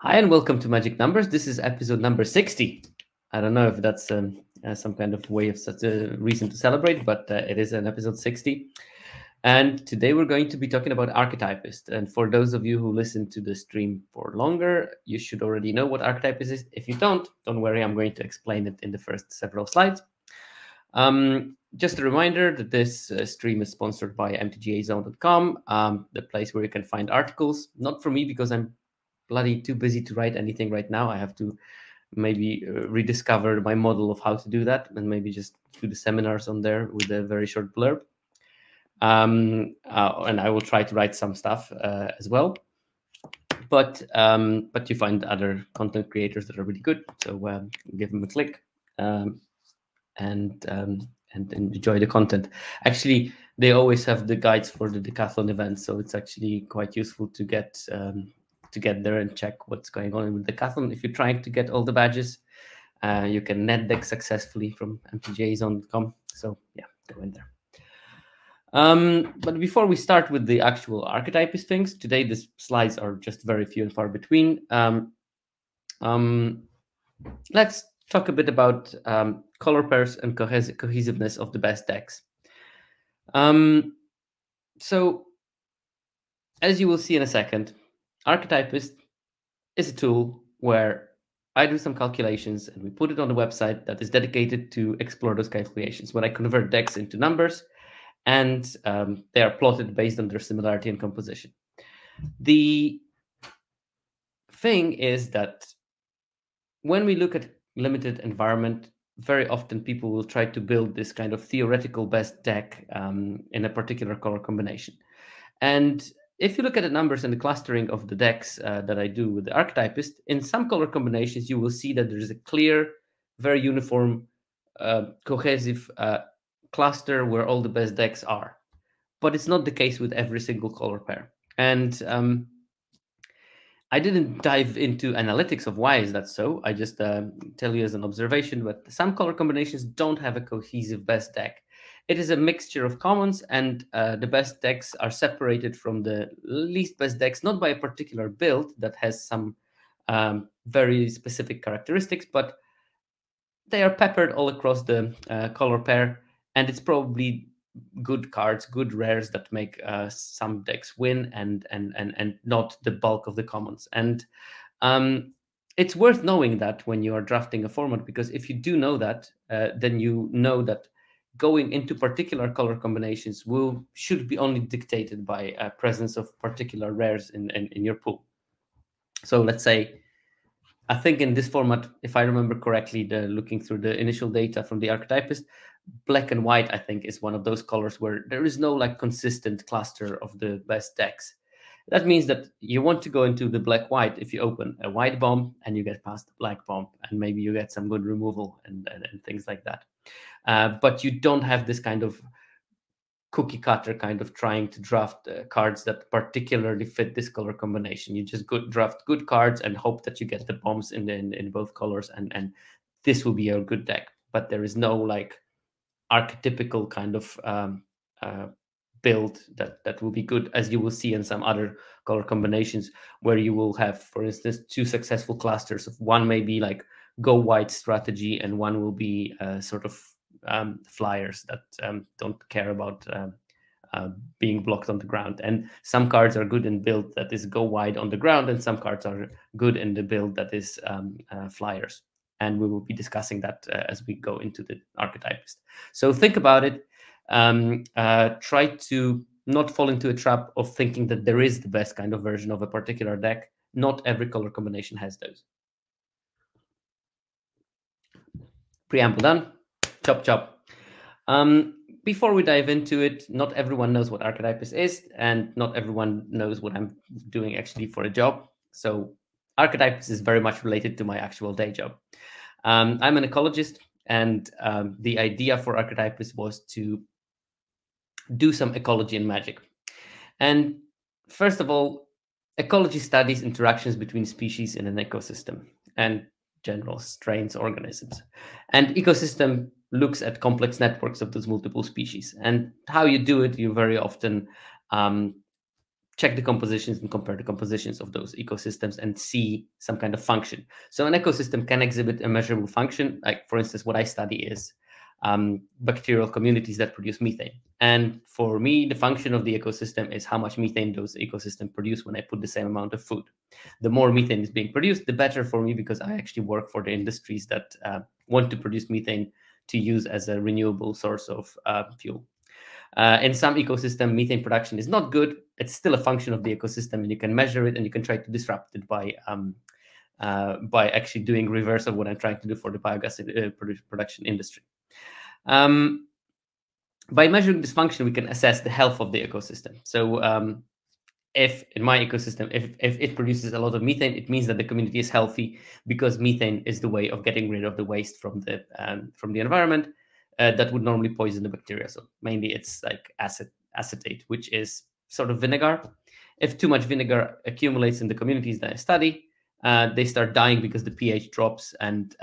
Hi, and welcome to Magic Numbers. This is episode number 60. I don't know if that's some kind of way of such a reason to celebrate, but it is an episode 60. And today we're going to be talking about Archetypist. And for those of you who listen to the stream for longer, you should already know what Archetypist is. If you don't worry, I'm going to explain it in the first several slides. Just a reminder that this stream is sponsored by mtgazone.com, the place where you can find articles, not from me because I'm bloody too busy to write anything right now. I have to maybe rediscover my model of how to do that and maybe just do the seminars on there with a very short blurb. And I will try to write some stuff as well. But you find other content creators that are really good, so give them a click and enjoy the content. Actually, they always have the guides for the decathlon events, so it's actually quite useful to get there and check what's going on with the decathlon. If you're trying to get all the badges, you can net deck successfully from mtgazone.com. So yeah, go in there. But before we start with the actual archetypist things, today the slides are just very few and far between. Let's talk a bit about color pairs and cohesiveness of the best decks. So, as you will see in a second, Archetypist is a tool where I do some calculations and we put it on the website that is dedicated to explore those calculations. When I convert decks into numbers, and they are plotted based on their similarity and composition. The thing is that when we look at limited environment, very often people will try to build this kind of theoretical best deck in a particular color combination. And if you look at the numbers and the clustering of the decks that I do with the Archetypist, in some color combinations, you will see that there is a clear, very uniform, cohesive cluster where all the best decks are. But it's not the case with every single color pair. And I didn't dive into analytics of why is that so. I just tell you as an observation, but some color combinations don't have a cohesive best deck. It is a mixture of commons, and the best decks are separated from the least best decks, not by a particular build that has some very specific characteristics, but they are peppered all across the color pair, and it's probably good cards, good rares that make some decks win, and not the bulk of the commons. And it's worth knowing that when you are drafting a format, because if you do know that, then you know that going into particular color combinations should be only dictated by presence of particular rares in your pool. So let's say, I think in this format, if I remember correctly, looking through the initial data from the Archetypist, black and white, I think, is one of those colors where there is no like consistent cluster of the best decks. That means that you want to go into the black-white if you open a white bomb and you get past the black bomb, and maybe you get some good removal and things like that. But you don't have this kind of cookie cutter kind of trying to draft cards that particularly fit this color combination. You just draft good cards and hope that you get the bombs in both colors, and this will be a good deck. But there is no like archetypical kind of build that will be good, as you will see in some other color combinations where you will have, for instance, two successful clusters of one may be like go white strategy and one will be sort of flyers that don't care about being blocked on the ground. And some cards are good in build that is go wide on the ground, and some cards are good in the build that is flyers. And we will be discussing that as we go into the Archetypist. So think about it. Try to not fall into a trap of thinking that there is the best kind of version of a particular deck. Not every color combination has those. Preamble done. Chop, chop. Before we dive into it, not everyone knows what Archetypist is, and not everyone knows what I'm doing actually for a job. So Archetypist is very much related to my actual day job. I'm an ecologist, and the idea for Archetypist was to do some ecology and magic. And first of all, ecology studies interactions between species in an ecosystem and general strains organisms. And ecosystem looks at complex networks of those multiple species. And how you do it, you very often check the compositions and compare the compositions of those ecosystems and see some kind of function. So an ecosystem can exhibit a measurable function. Like, for instance, what I study is bacterial communities that produce methane. And for me, the function of the ecosystem is how much methane those ecosystems produce when I put the same amount of food. The more methane is being produced, the better for me, because I actually work for the industries that want to produce methane to use as a renewable source of fuel. In some ecosystem, methane production is not good. It's still a function of the ecosystem, and you can measure it, and you can try to disrupt it by actually doing reverse of what I'm trying to do for the biogas production industry. By measuring this function, we can assess the health of the ecosystem. So if in my ecosystem, if it produces a lot of methane, it means that the community is healthy, because methane is the way of getting rid of the waste from the environment that would normally poison the bacteria. So mainly it's like acetate, which is sort of vinegar. If too much vinegar accumulates in the communities that I study, they start dying because the pH drops, and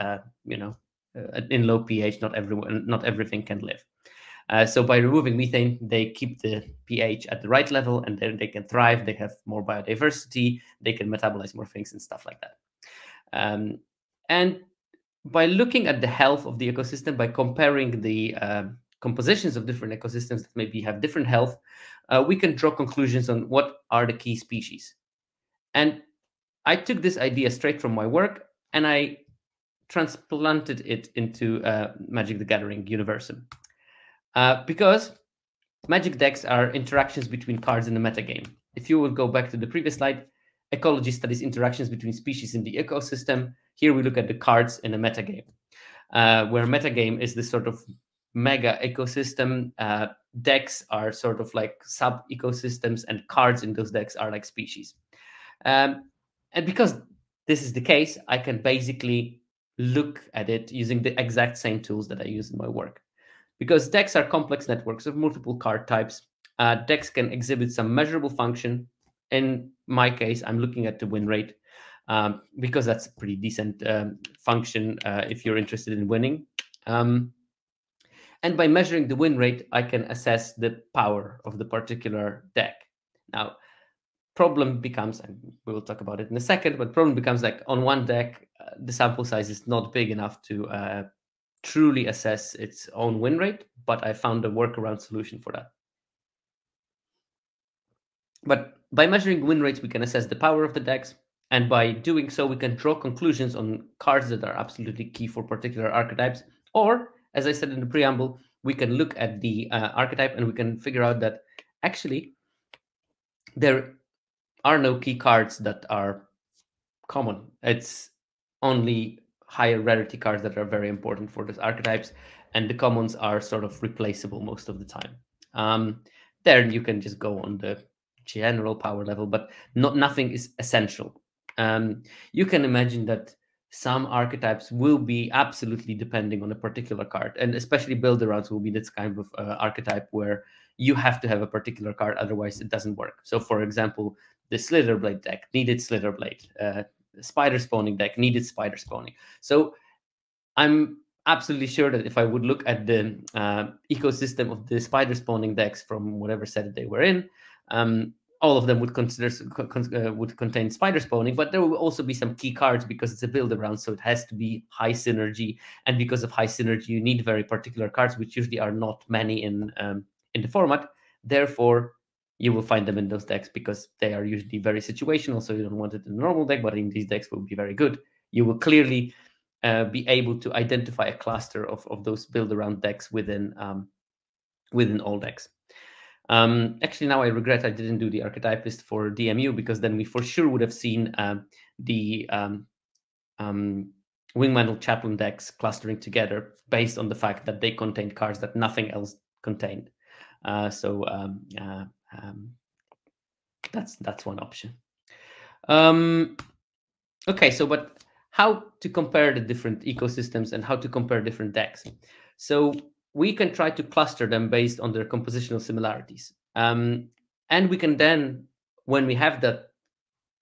in low pH, not everything can live. So by removing methane, they keep the pH at the right level, and then they can thrive. They have more biodiversity. They can metabolize more things and stuff like that. And by looking at the health of the ecosystem, by comparing the compositions of different ecosystems that maybe have different health, we can draw conclusions on what are the key species. And I took this idea straight from my work, and I transplanted it into Magic the Gathering universum. Because Magic decks are interactions between cards in the metagame. If you will go back to the previous slide, ecology studies interactions between species in the ecosystem. Here we look at the cards in a metagame, where metagame is this sort of mega ecosystem. Decks are sort of like sub-ecosystems, and cards in those decks are like species. And because this is the case, I can basically look at it using the exact same tools that I use in my work. Because decks are complex networks of multiple card types, decks can exhibit some measurable function. In my case, I'm looking at the win rate, because that's a pretty decent function if you're interested in winning. And by measuring the win rate, I can assess the power of the particular deck. Now, problem becomes, and we will talk about it in a second, but problem becomes like on one deck, the sample size is not big enough to truly assess its own win rate, but I found a workaround solution for that. But by measuring win rates, we can assess the power of the decks, and by doing so, we can draw conclusions on cards that are absolutely key for particular archetypes. Or, as I said in the preamble, we can look at the archetype, and we can figure out that actually there are no key cards that are common. It's only higher rarity cards that are very important for those archetypes, and the commons are sort of replaceable most of the time. There you can just go on the general power level, but nothing is essential. You can imagine that some archetypes will be absolutely depending on a particular card, and especially build-arounds will be this kind of archetype where you have to have a particular card, otherwise it doesn't work. So, for example, the Slitherblade deck needed Slitherblade. Spider spawning deck needed spider spawning. So I'm absolutely sure that if I would look at the ecosystem of the spider spawning decks from whatever set they were in, all of them would contain spider spawning, but there will also be some key cards because it's a build around, so it has to be high synergy. And because of high synergy, you need very particular cards, which usually are not many in the format. Therefore, you will find them in those decks because they are usually very situational, so you don't want it in a normal deck, but in these decks will be very good. You will clearly be able to identify a cluster of those build-around decks within all decks. Actually, now I regret I didn't do the Archetypist for DMU, because then we for sure would have seen the Wingmantle Chaplain decks clustering together based on the fact that they contained cards that nothing else contained. That's one option. Okay, so but how to compare the different ecosystems and how to compare different decks? So we can try to cluster them based on their compositional similarities, and we can then, when we have that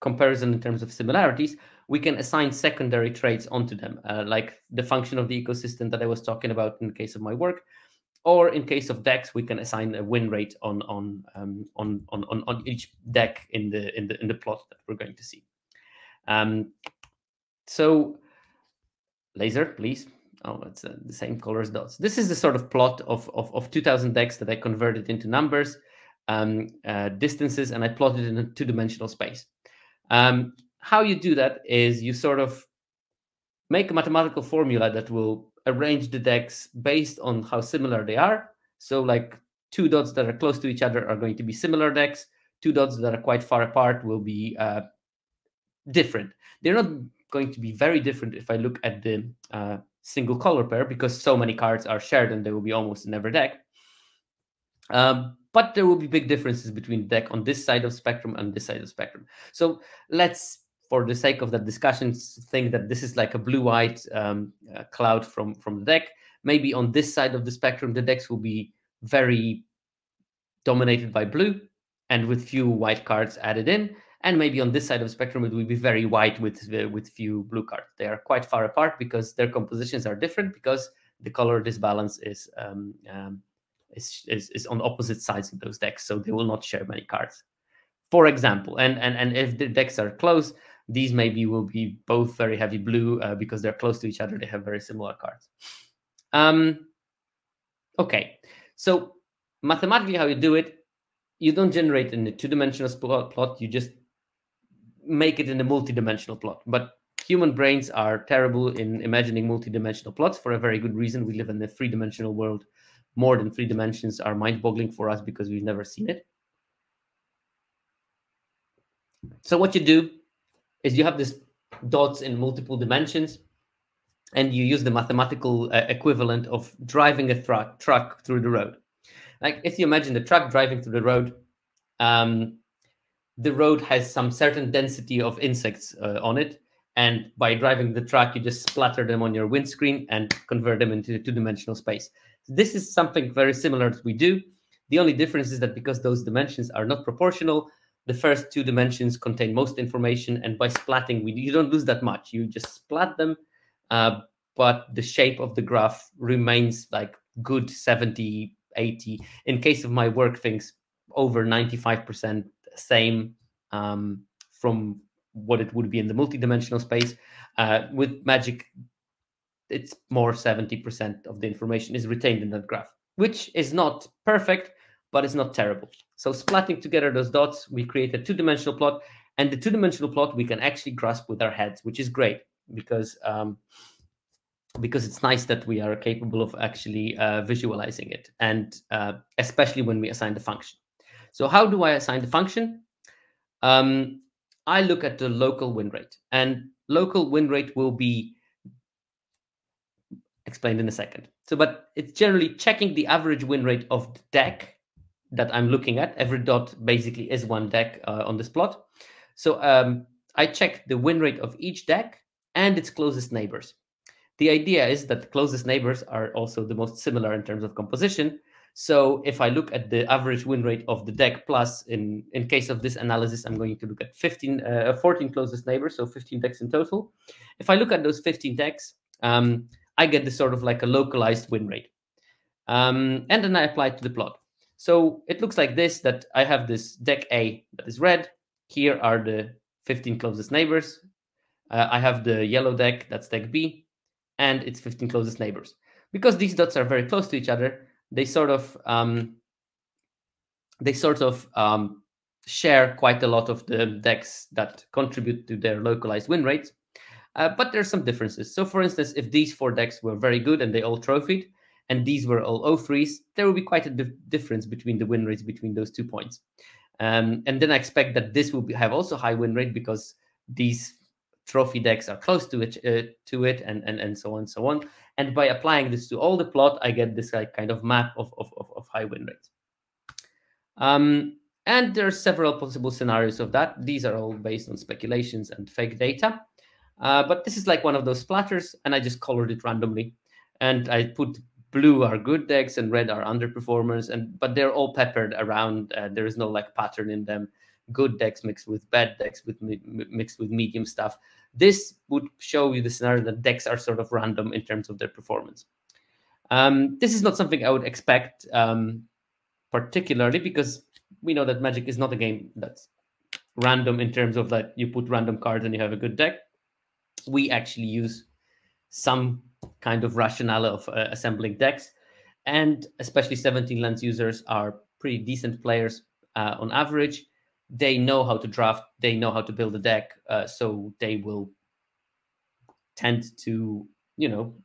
comparison in terms of similarities, we can assign secondary traits onto them, like the function of the ecosystem that I was talking about in the case of my work, or in case of decks, we can assign a win rate on each deck in the plot that we're going to see. So laser, please. Oh, it's the same color as dots. This is the sort of plot of 2000 decks that I converted into numbers, distances, and I plotted in a two-dimensional space. How you do that is you sort of make a mathematical formula that will arrange the decks based on how similar they are. So like two dots that are close to each other are going to be similar decks. Two dots that are quite far apart will be different. They're not going to be very different if I look at the single color pair, because so many cards are shared and they will be almost in every deck. But there will be big differences between the deck on this side of spectrum and this side of spectrum. So let's, for the sake of the discussion, think that this is like a blue-white cloud from the deck. Maybe on this side of the spectrum, the decks will be very dominated by blue and with few white cards added in. And maybe on this side of the spectrum, it will be very white with few blue cards. They are quite far apart because their compositions are different, because the color disbalance is on opposite sides of those decks, so they will not share many cards, for example. And if the decks are close, these maybe will be both very heavy blue because they're close to each other. They have very similar cards. Okay, so mathematically, how you do it, you don't generate in a two-dimensional plot. You just make it in a multi-dimensional plot. But human brains are terrible in imagining multi-dimensional plots for a very good reason. We live in a three-dimensional world. More than 3 dimensions are mind-boggling for us because we've never seen it. So what you do is you have these dots in multiple dimensions, and you use the mathematical equivalent of driving a truck through the road. Like if you imagine the truck driving through the road has some certain density of insects on it, and by driving the truck, you just splatter them on your windscreen and convert them into a two-dimensional space. This is something very similar that we do. The only difference is that because those dimensions are not proportional, the first 2 dimensions contain most information, and by splatting, you don't lose that much. You just splat them, but the shape of the graph remains like good 70, 80. In case of my work things, over 95% same from what it would be in the multidimensional space. With magic, it's more 70% of the information is retained in that graph, which is not perfect, but it's not terrible. So splatting together those dots, we create a 2-dimensional plot, and the 2-dimensional plot we can actually grasp with our heads, which is great because it's nice that we are capable of actually visualizing it, and especially when we assign the function. So how do I assign the function? I look at the local win rate, and local win rate will be explained in a second. So, but it's generally checking the average win rate of the deck that I'm looking at. Every dot basically is one deck on this plot. So I check the win rate of each deck and its closest neighbors. The idea is that the closest neighbors are also the most similar in terms of composition. So if I look at the average win rate of the deck plus, in case of this analysis, I'm going to look at 14 closest neighbors, so 15 decks in total. If I look at those 15 decks, I get this sort of like a localized win rate. And then I apply it to the plot. So it looks like this, that I have this deck A that is red. Here are the 15 closest neighbors. I have the yellow deck, that's deck B, and its 15 closest neighbors. Because these dots are very close to each other, they sort of share quite a lot of the decks that contribute to their localized win rates. But there's some differences. So for instance, if these 4 decks were very good and they all trophied, and these were all O3s, there will be quite a difference between the win rates between those 2 points. And then I expect that this will have also high win rate because these trophy decks are close to it, and so on and so on. And by applying this to all the plot, I get this kind of map of high win rates. And there are several possible scenarios of that. These are all based on speculations and fake data. But this is like one of those splatters, and I just colored it randomly. And I put blue are good decks and red are underperformers, but they're all peppered around. There is no like pattern in them. Good decks mixed with bad decks mixed with medium stuff. This would show you the scenario that decks are sort of random in terms of their performance. This is not something I would expect particularly, because we know that Magic is not a game that's random in terms of that you put random cards and you have a good deck. We actually use some kind of rationale of assembling decks, and especially 17 lands users are pretty decent players on average. They know how to draft, they know how to build a deck, so they will tend to,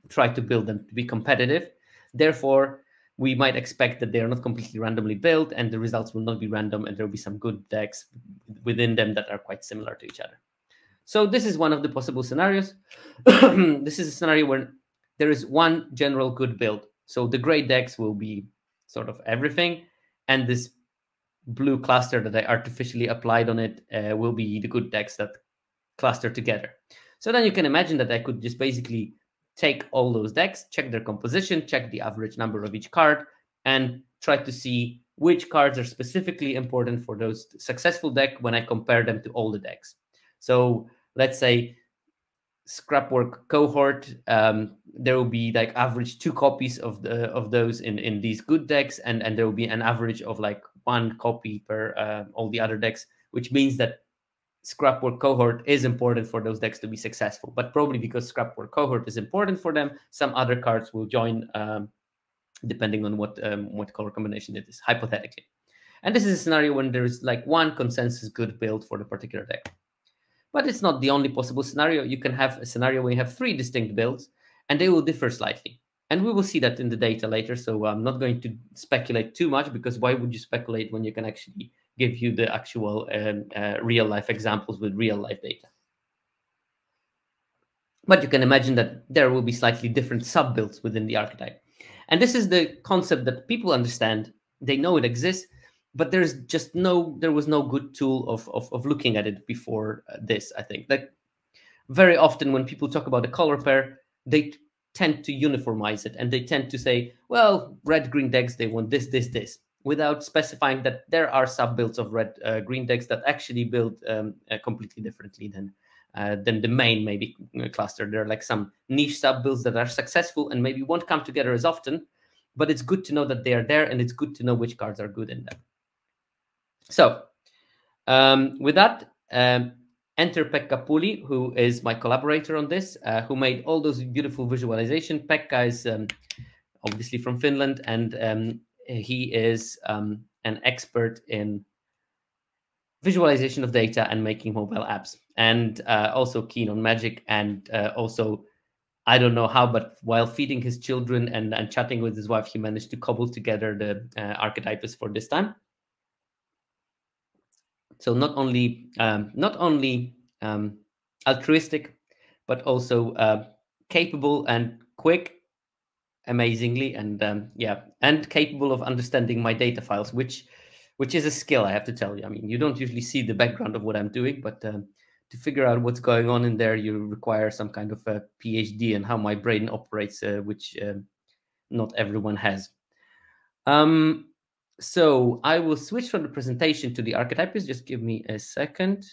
try to build them to be competitive. Therefore, we might expect that they are not completely randomly built, and the results will not be random, and there will be some good decks within them that are quite similar to each other. So this is one of the possible scenarios. This is a scenario where there is one general good build. So the gray decks will be sort of everything, and this blue cluster that I artificially applied on it will be the good decks that cluster together. So then you can imagine that I could just basically take all those decks, check their composition, check the average number of each card, and try to see which cards are specifically important for those successful deck when I compare them to all the decks. So let's say Scrapwork Cohort, there will be like average 2 copies of those in these good decks, and there will be an average of like 1 copy per all the other decks, which means that Scrapwork Cohort is important for those decks to be successful. But probably because Scrapwork Cohort is important for them, some other cards will join, depending on what color combination it is, hypothetically. And this is a scenario when there is like one consensus good build for the particular deck. But it's not the only possible scenario. You can have a scenario where you have 3 distinct builds, and they will differ slightly. And we will see that in the data later, so I'm not going to speculate too much, because why would you speculate when you can actually give you the actual real-life examples with real-life data? But you can imagine that there will be slightly different sub-builds within the archetype. And this is the concept that people understand. They know it exists, but there was no good tool of looking at it before this. I think that very often when people talk about a color pair, they tend to uniformize it, and they tend to say, well, red-green decks, they want this, without specifying that there are sub-builds of red-green decks that actually build completely differently than the main maybe cluster. There are like some niche sub-builds that are successful and maybe won't come together as often, but it's good to know that they are there, and it's good to know which cards are good in them. So with that, enter Pekka Pulli, who is my collaborator on this, who made all those beautiful visualization. Pekka is obviously from Finland, and he is an expert in visualization of data and making mobile apps, and also keen on Magic, and also, I don't know how, but while feeding his children and chatting with his wife, he managed to cobble together the Archetypist for this time. So not only altruistic, but also capable and quick, amazingly, and and capable of understanding my data files, which is a skill, I have to tell you. I mean, you don't usually see the background of what I'm doing, but to figure out what's going on in there, you require some kind of a PhD in how my brain operates, which not everyone has. So I will switch from the presentation to the Archetypist. Just give me a second.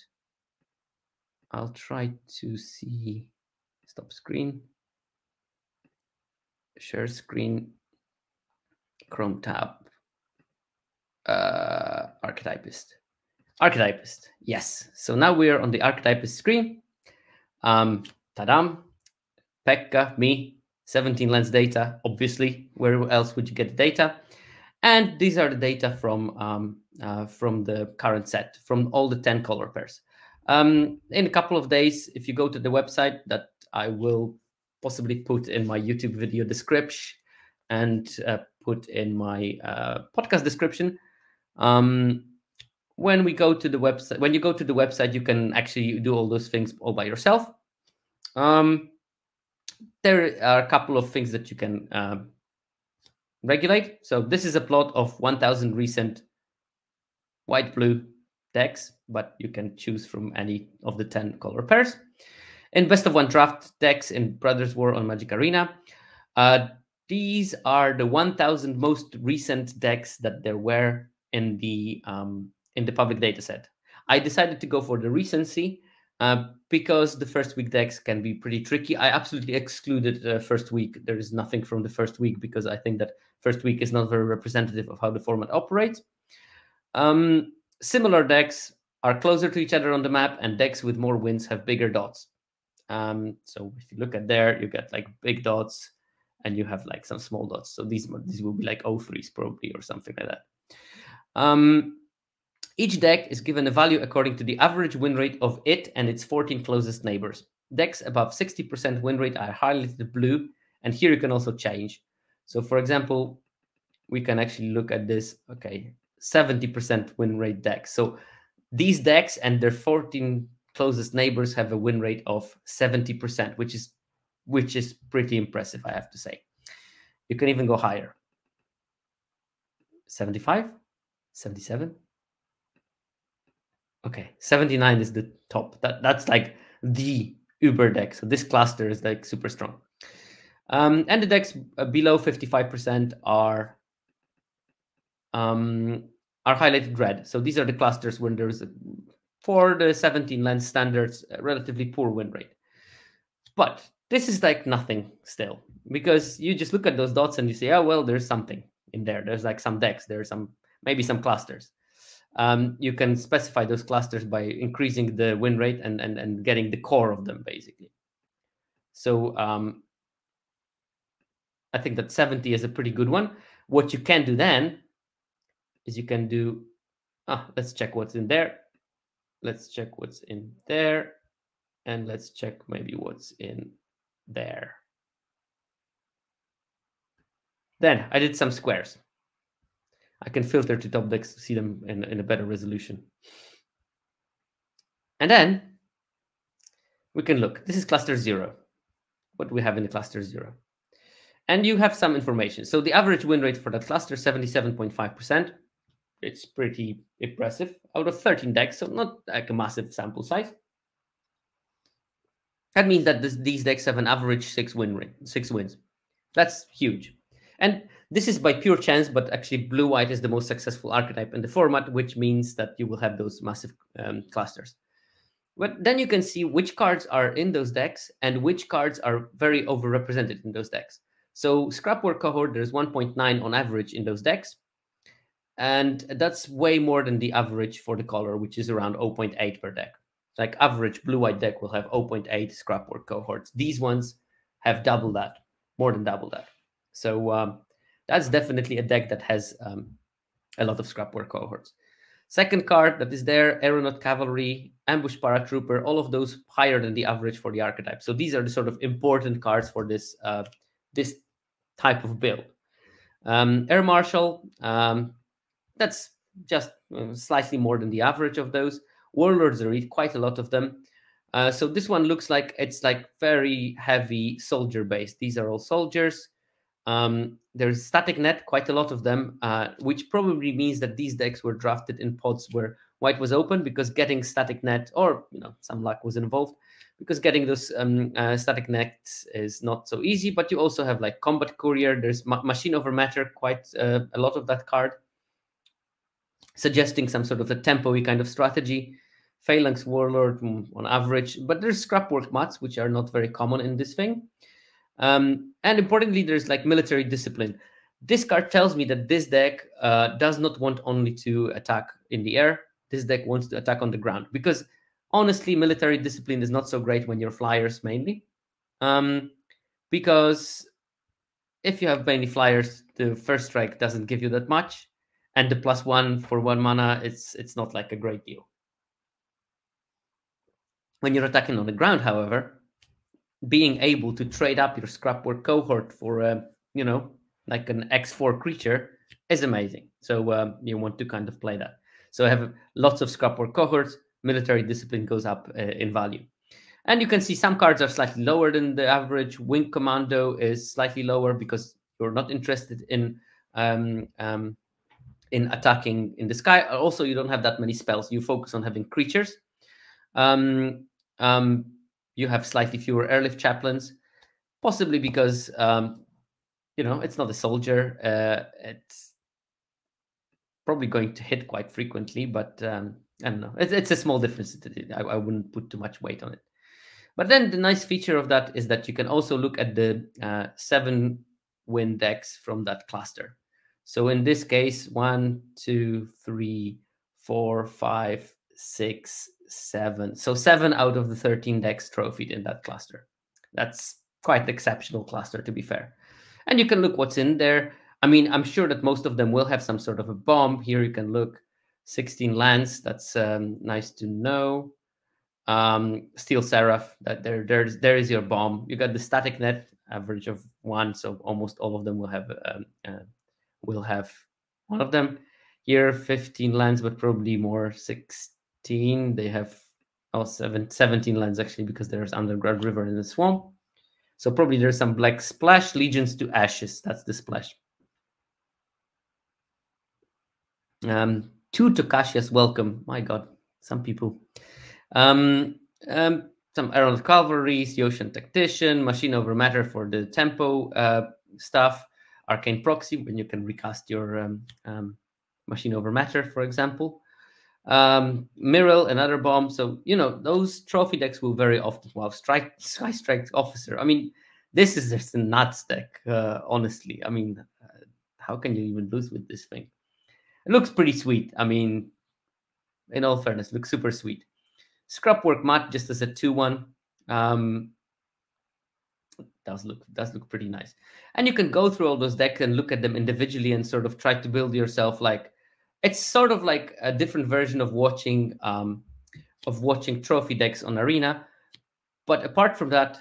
I'll try to see, stop screen, share screen, Chrome tab, Archetypist. Archetypist, yes. So now we're on the Archetypist screen. Tadam, Pekka, me, 17 lens data, obviously. Where else would you get the data? And these are the data from the current set, from all the 10 color pairs. In a couple of days, if you go to the website that I will possibly put in my YouTube video description and put in my podcast description, when we go to the website, when you go to the website, you can actually do all those things all by yourself. There are a couple of things that you can regulate. So this is a plot of 1,000 recent white-blue decks, but you can choose from any of the 10 color pairs. In best of 1 draft decks in Brothers War on Magic Arena, these are the 1,000 most recent decks that there were in the public data set. I decided to go for the recency because the first week decks can be pretty tricky. I absolutely excluded first week. There is nothing from the first week because I think that first week is not very representative of how the format operates. Similar decks are closer to each other on the map, and decks with more wins have bigger dots. So if you look at there, you get like big dots, and you have like some small dots. So these will be like O3s probably or something like that. Each deck is given a value according to the average win rate of it and its 14 closest neighbors. Decks above 60% win rate are highlighted blue, and here you can also change. So for example, we can actually look at this, okay, 70% win rate decks. So these decks and their 14 closest neighbors have a win rate of 70%, which is pretty impressive, I have to say. You can even go higher. 75? 77? Okay, 79 is the top. That's like the Uber deck. So this cluster is like super strong. And the decks below 55% are highlighted red. So these are the clusters when there's, for the 17 lens standards, a relatively poor win rate. But this is like nothing still, because you just look at those dots and you say, oh, well, there's something in there. There's like some decks. There's maybe some clusters. You can specify those clusters by increasing the win rate and getting the core of them, basically. So I think that 70 is a pretty good one. What you can do then is you can do, let's check what's in there. Let's check what's in there. And let's check maybe what's in there. Then I did some squares. I can filter to top decks to see them in a better resolution. And then we can look. This is cluster 0. What do we have in the cluster 0? And you have some information. So the average win rate for that cluster, 77.5%. It's pretty impressive out of 13 decks, so not like a massive sample size. That means that these decks have an average 6 wins. That's huge. And this is by pure chance, but actually blue-white is the most successful archetype in the format, which means that you will have those massive clusters. But then you can see which cards are in those decks and which cards are very overrepresented in those decks. So Scrapwork Cohort, there's 1.9 on average in those decks. And that's way more than the average for the color, which is around 0.8 per deck. Like average blue-white deck will have 0.8 Scrapwork Cohorts. These ones have double that, more than double that. So that's definitely a deck that has a lot of Scrapwork Cohorts. Second card that is there, Aeronaut Cavalry, Ambush Paratrooper, all of those higher than the average for the archetype. So these are the sort of important cards for this this type of build. Air Marshal, that's just slightly more than the average of those. Warlords are quite a lot of them. So this one looks like it's like very heavy soldier based. These are all soldiers. There's Static Net, quite a lot of them, which probably means that these decks were drafted in pods where white was open, because getting Static Net, or some luck was involved, because getting those Static Nets is not so easy. But you also have like Combat Courier. There's Machine Over Matter, quite a lot of that card, suggesting some sort of a tempo-y kind of strategy. Phalanx Warlord on average, but there's Scrapwork Mats, which are not very common in this thing. And importantly, there's like Military Discipline. This card tells me that this deck does not want only to attack in the air. This deck wants to attack on the ground, because honestly, Military Discipline is not so great when you're flyers mainly. Because if you have mainly flyers, the first strike doesn't give you that much. And the +1 for 1 mana, it's not like a great deal. When you're attacking on the ground, however, being able to trade up your Scrapwork Cohort for like an X4 creature is amazing. So you want to kind of play that. So I have lots of Scrapwork Cohorts. Military Discipline goes up in value. And you can see some cards are slightly lower than the average. Wing Commando is slightly lower because you're not interested in attacking in the sky. Also, you don't have that many spells. You focus on having creatures. You have slightly fewer Airlift Chaplains, possibly because it's not a soldier. It's probably going to hit quite frequently, but I don't know. It's a small difference. I wouldn't put too much weight on it. But then the nice feature of that is that you can also look at the 7 win decks from that cluster. So in this case, 1, 2, 3, 4, 5, 6, 7. So 7 out of the 13 decks trophied in that cluster. That's quite an exceptional cluster, to be fair. And you can look what's in there. I mean, I'm sure that most of them will have some sort of a bomb. Here you can look 16 lands. That's nice to know. Steel Seraph, that there is your bomb. You got the static net average of 1, so almost all of them will have one of them. Here 15 lands, but probably more 16. They have 17 lands actually, because there's Underground River in the swamp. So probably there's some black splash. Legions to Ashes, that's the splash. 2 Tokashias, welcome. My god, some people. Some Herald Cavalries, the Ocean Tactician, Machine Over Matter for the tempo stuff, Arcane Proxy, when you can recast your Machine Over Matter, for example. Miral, another bomb. So, those trophy decks will very often, Sky Strike Officer. I mean, this is just a nuts deck, honestly. I mean, how can you even lose with this thing? It looks pretty sweet. I mean, in all fairness, it looks super sweet. Scrapwork Mat just as a 2/1 does look pretty nice. And you can go through all those decks and look at them individually and sort of try to build yourself like, it's sort of like a different version of watching trophy decks on Arena. But apart from that,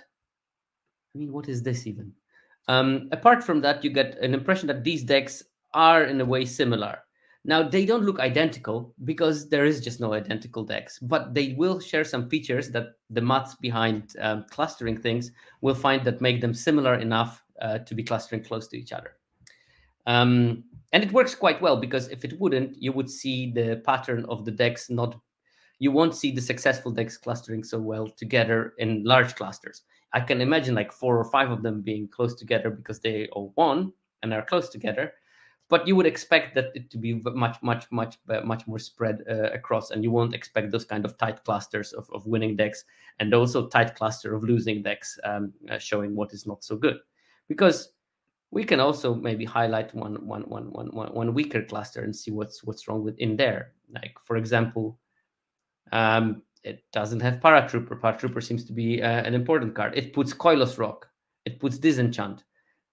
I mean, what is this even? Apart from that, you get an impression that these decks are in a way similar. Now, they don't look identical because there is just no identical decks, but they will share some features that the maths behind clustering things will find that make them similar enough to be clustering close to each other. And it works quite well, because if it wouldn't, you would see the pattern of the decks you won't see the successful decks clustering so well together in large clusters. I can imagine like 4 or 5 of them being close together because they all won and are close together. But you would expect that it to be much more spread across, and you won't expect those kind of tight clusters of winning decks, and also tight cluster of losing decks showing what is not so good. Because we can also maybe highlight one weaker cluster and see what's wrong with in there. Like, for example, it doesn't have Paratrooper. Paratrooper seems to be an important card. It puts Koilos Rock. It puts Disenchant.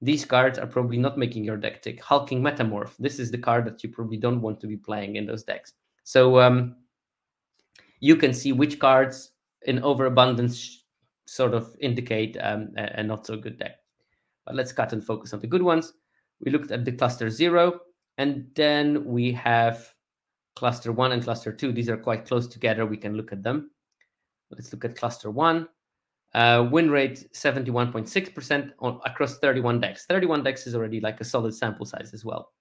These cards are probably not making your deck tick. Hulking Metamorph. This is the card that you probably don't want to be playing in those decks. So you can see which cards in overabundance sort of indicate a not so good deck. But let's cut and focus on the good ones. We looked at the cluster 0, and then we have cluster 1 and cluster 2. These are quite close together. We can look at them. Let's look at cluster 1. Win rate 71.6% across 31 decks. 31 decks is already like a solid sample size as well.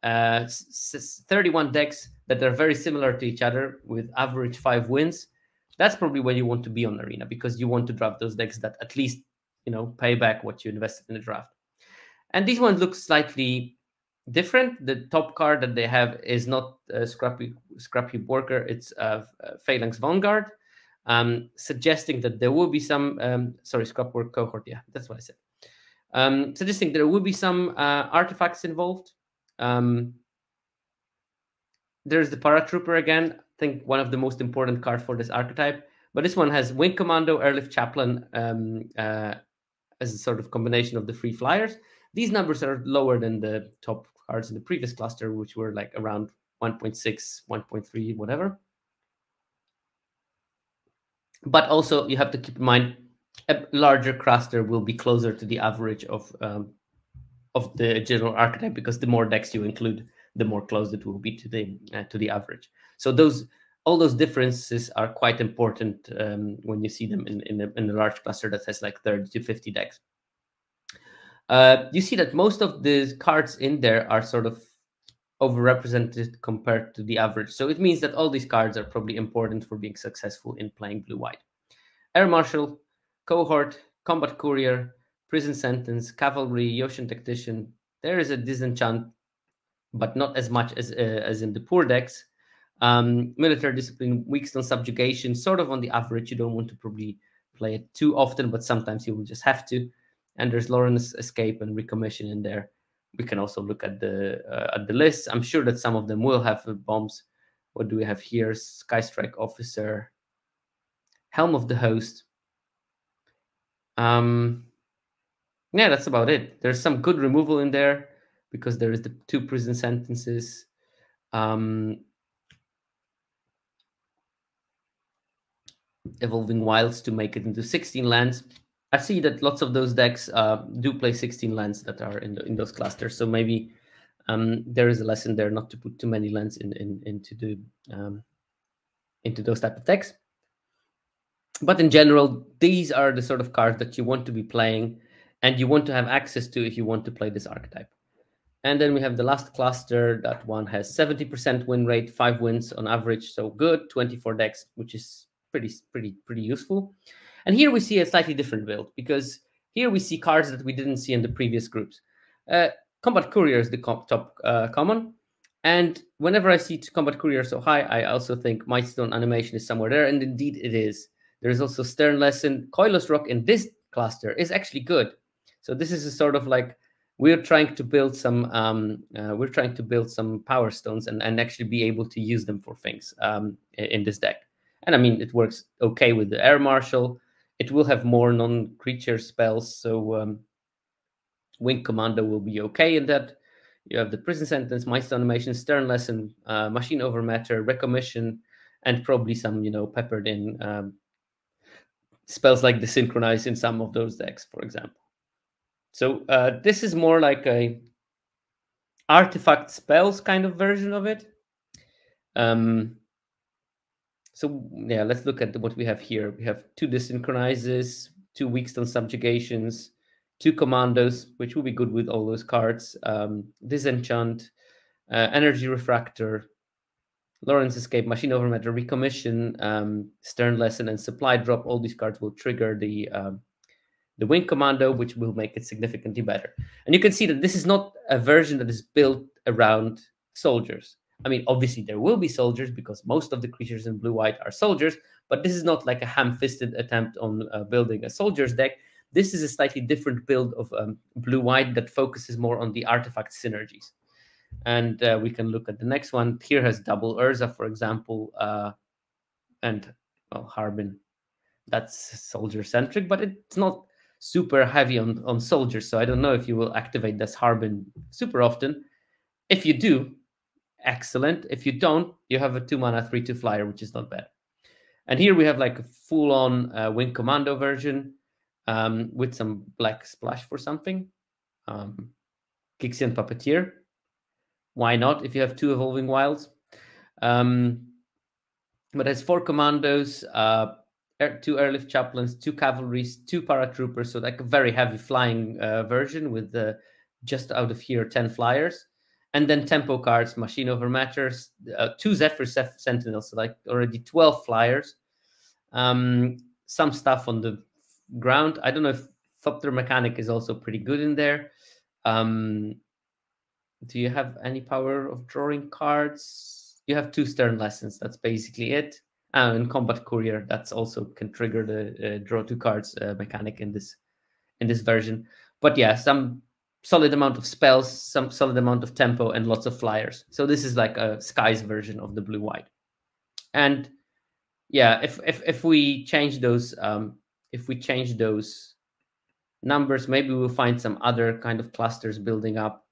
31 decks that are very similar to each other with average 5 wins. That's probably where you want to be on Arena, because you want to draft those decks that at least pay back what you invested in the draft. And these ones look slightly different. The top card that they have is not Scrappy Worker. It's Phalanx Vanguard. Suggesting that there will be some Scrapwork Cohort, yeah, that's what I said. Suggesting there will be some artifacts involved. There's the Paratrooper again, I think one of the most important cards for this archetype, but this one has Wing Commando, Airlift Chaplain as a sort of combination of the free flyers. These numbers are lower than the top cards in the previous cluster, which were like around 1.6, 1.3, whatever. But also, you have to keep in mind, a larger cluster will be closer to the average of the general archetype, because the more decks you include, the more close it will be to the average. So all those differences are quite important when you see them in a large cluster that has like 30 to 50 decks. You see that most of the cards in there are sort of overrepresented compared to the average. So it means that all these cards are probably important for being successful in playing blue-white. Air Marshal, Cohort, Combat Courier, Prison Sentence, Cavalry, Ocean Tactician. There is a Disenchant, but not as much as in the poor decks. Military discipline, weak stone subjugation, sort of on the average. You don't want to probably play it too often, but sometimes you will just have to. And there's Lawrence escape and recommission in there. We can also look at the list. I'm sure that some of them will have bombs. What do we have here? Sky Strike Officer, Helm of the Host. Yeah, that's about it. There's some good removal in there because there is the 2 prison sentences. Evolving Wilds to make it into 16 lands. I see that lots of those decks do play 16 lands that are in those clusters. So maybe there is a lesson there not to put too many lands into those type of decks. But in general, these are the sort of cards that you want to be playing and you want to have access to if you want to play this archetype. And then we have the last cluster. That one has 70% win rate, 5 wins on average. So good, 24 decks, which is pretty useful. And here we see a slightly different build because here we see cards that we didn't see in the previous groups. Combat Courier is the top common. And whenever I see Combat Courier so high, I also think Mightstone Animation is somewhere there. And indeed it is. There is also Stern Lesson. Coilous Rock in this cluster is actually good. So this is a sort of like, we're trying to build some power stones and actually be able to use them for things in this deck. And I mean, it works okay with the Air Marshal. It will have more non-creature spells, so Wing Commando will be okay in that. You have the Prison Sentence, Mightstone Animation, Stern Lesson, Machine Over Matter, Recommission, and probably some, peppered in spells like the Synchronize in some of those decks, for example. So this is more like a artifact spells kind of version of it. So yeah, let's look at what we have here. We have 2 Desynchronizes, 2 Weakstone Subjugations, 2 Commandos, which will be good with all those cards. Disenchant, Energy Refractor, Lawrence Escape, Machine Over Matter, Recommission, Stern Lesson, and Supply Drop. All these cards will trigger the Wing Commando, which will make it significantly better. And you can see that this is not a version that is built around soldiers. I mean, obviously there will be soldiers because most of the creatures in blue-white are soldiers, but this is not like a ham-fisted attempt on building a soldiers deck. This is a slightly different build of blue-white that focuses more on the artifact synergies. And we can look at the next one. Here has double Urza, for example, and well, Harbin. That's soldier-centric, but it's not super heavy on soldiers, so I don't know if you will activate this Harbin super often. If you do, excellent. If you don't, you have a 2-mana 3/2 flyer, which is not bad. And here we have like a full-on Wing Commando version with some black splash for something. Gixian Puppeteer. Why not if you have 2 Evolving Wilds? But it's 4 Commandos, 2 Airlift Chaplains, 2 Cavalries, 2 Paratroopers, so like a very heavy flying version with just out of here 10 flyers. And then tempo cards, Machine Over Matters, 2 Zephyr Sentinels, so like already 12 flyers. Some stuff on the ground. I don't know if Thopter Mechanic is also pretty good in there. Do you have any power of drawing cards? You have 2 Stern Lessons. That's basically it. And Combat Courier, that's also can trigger the draw 2 cards mechanic in this version. But yeah, some solid amount of spells, some solid amount of tempo, and lots of flyers. So this is like a Skies version of the blue-white. And yeah, if we change those numbers, maybe we'll find some other kind of clusters building up.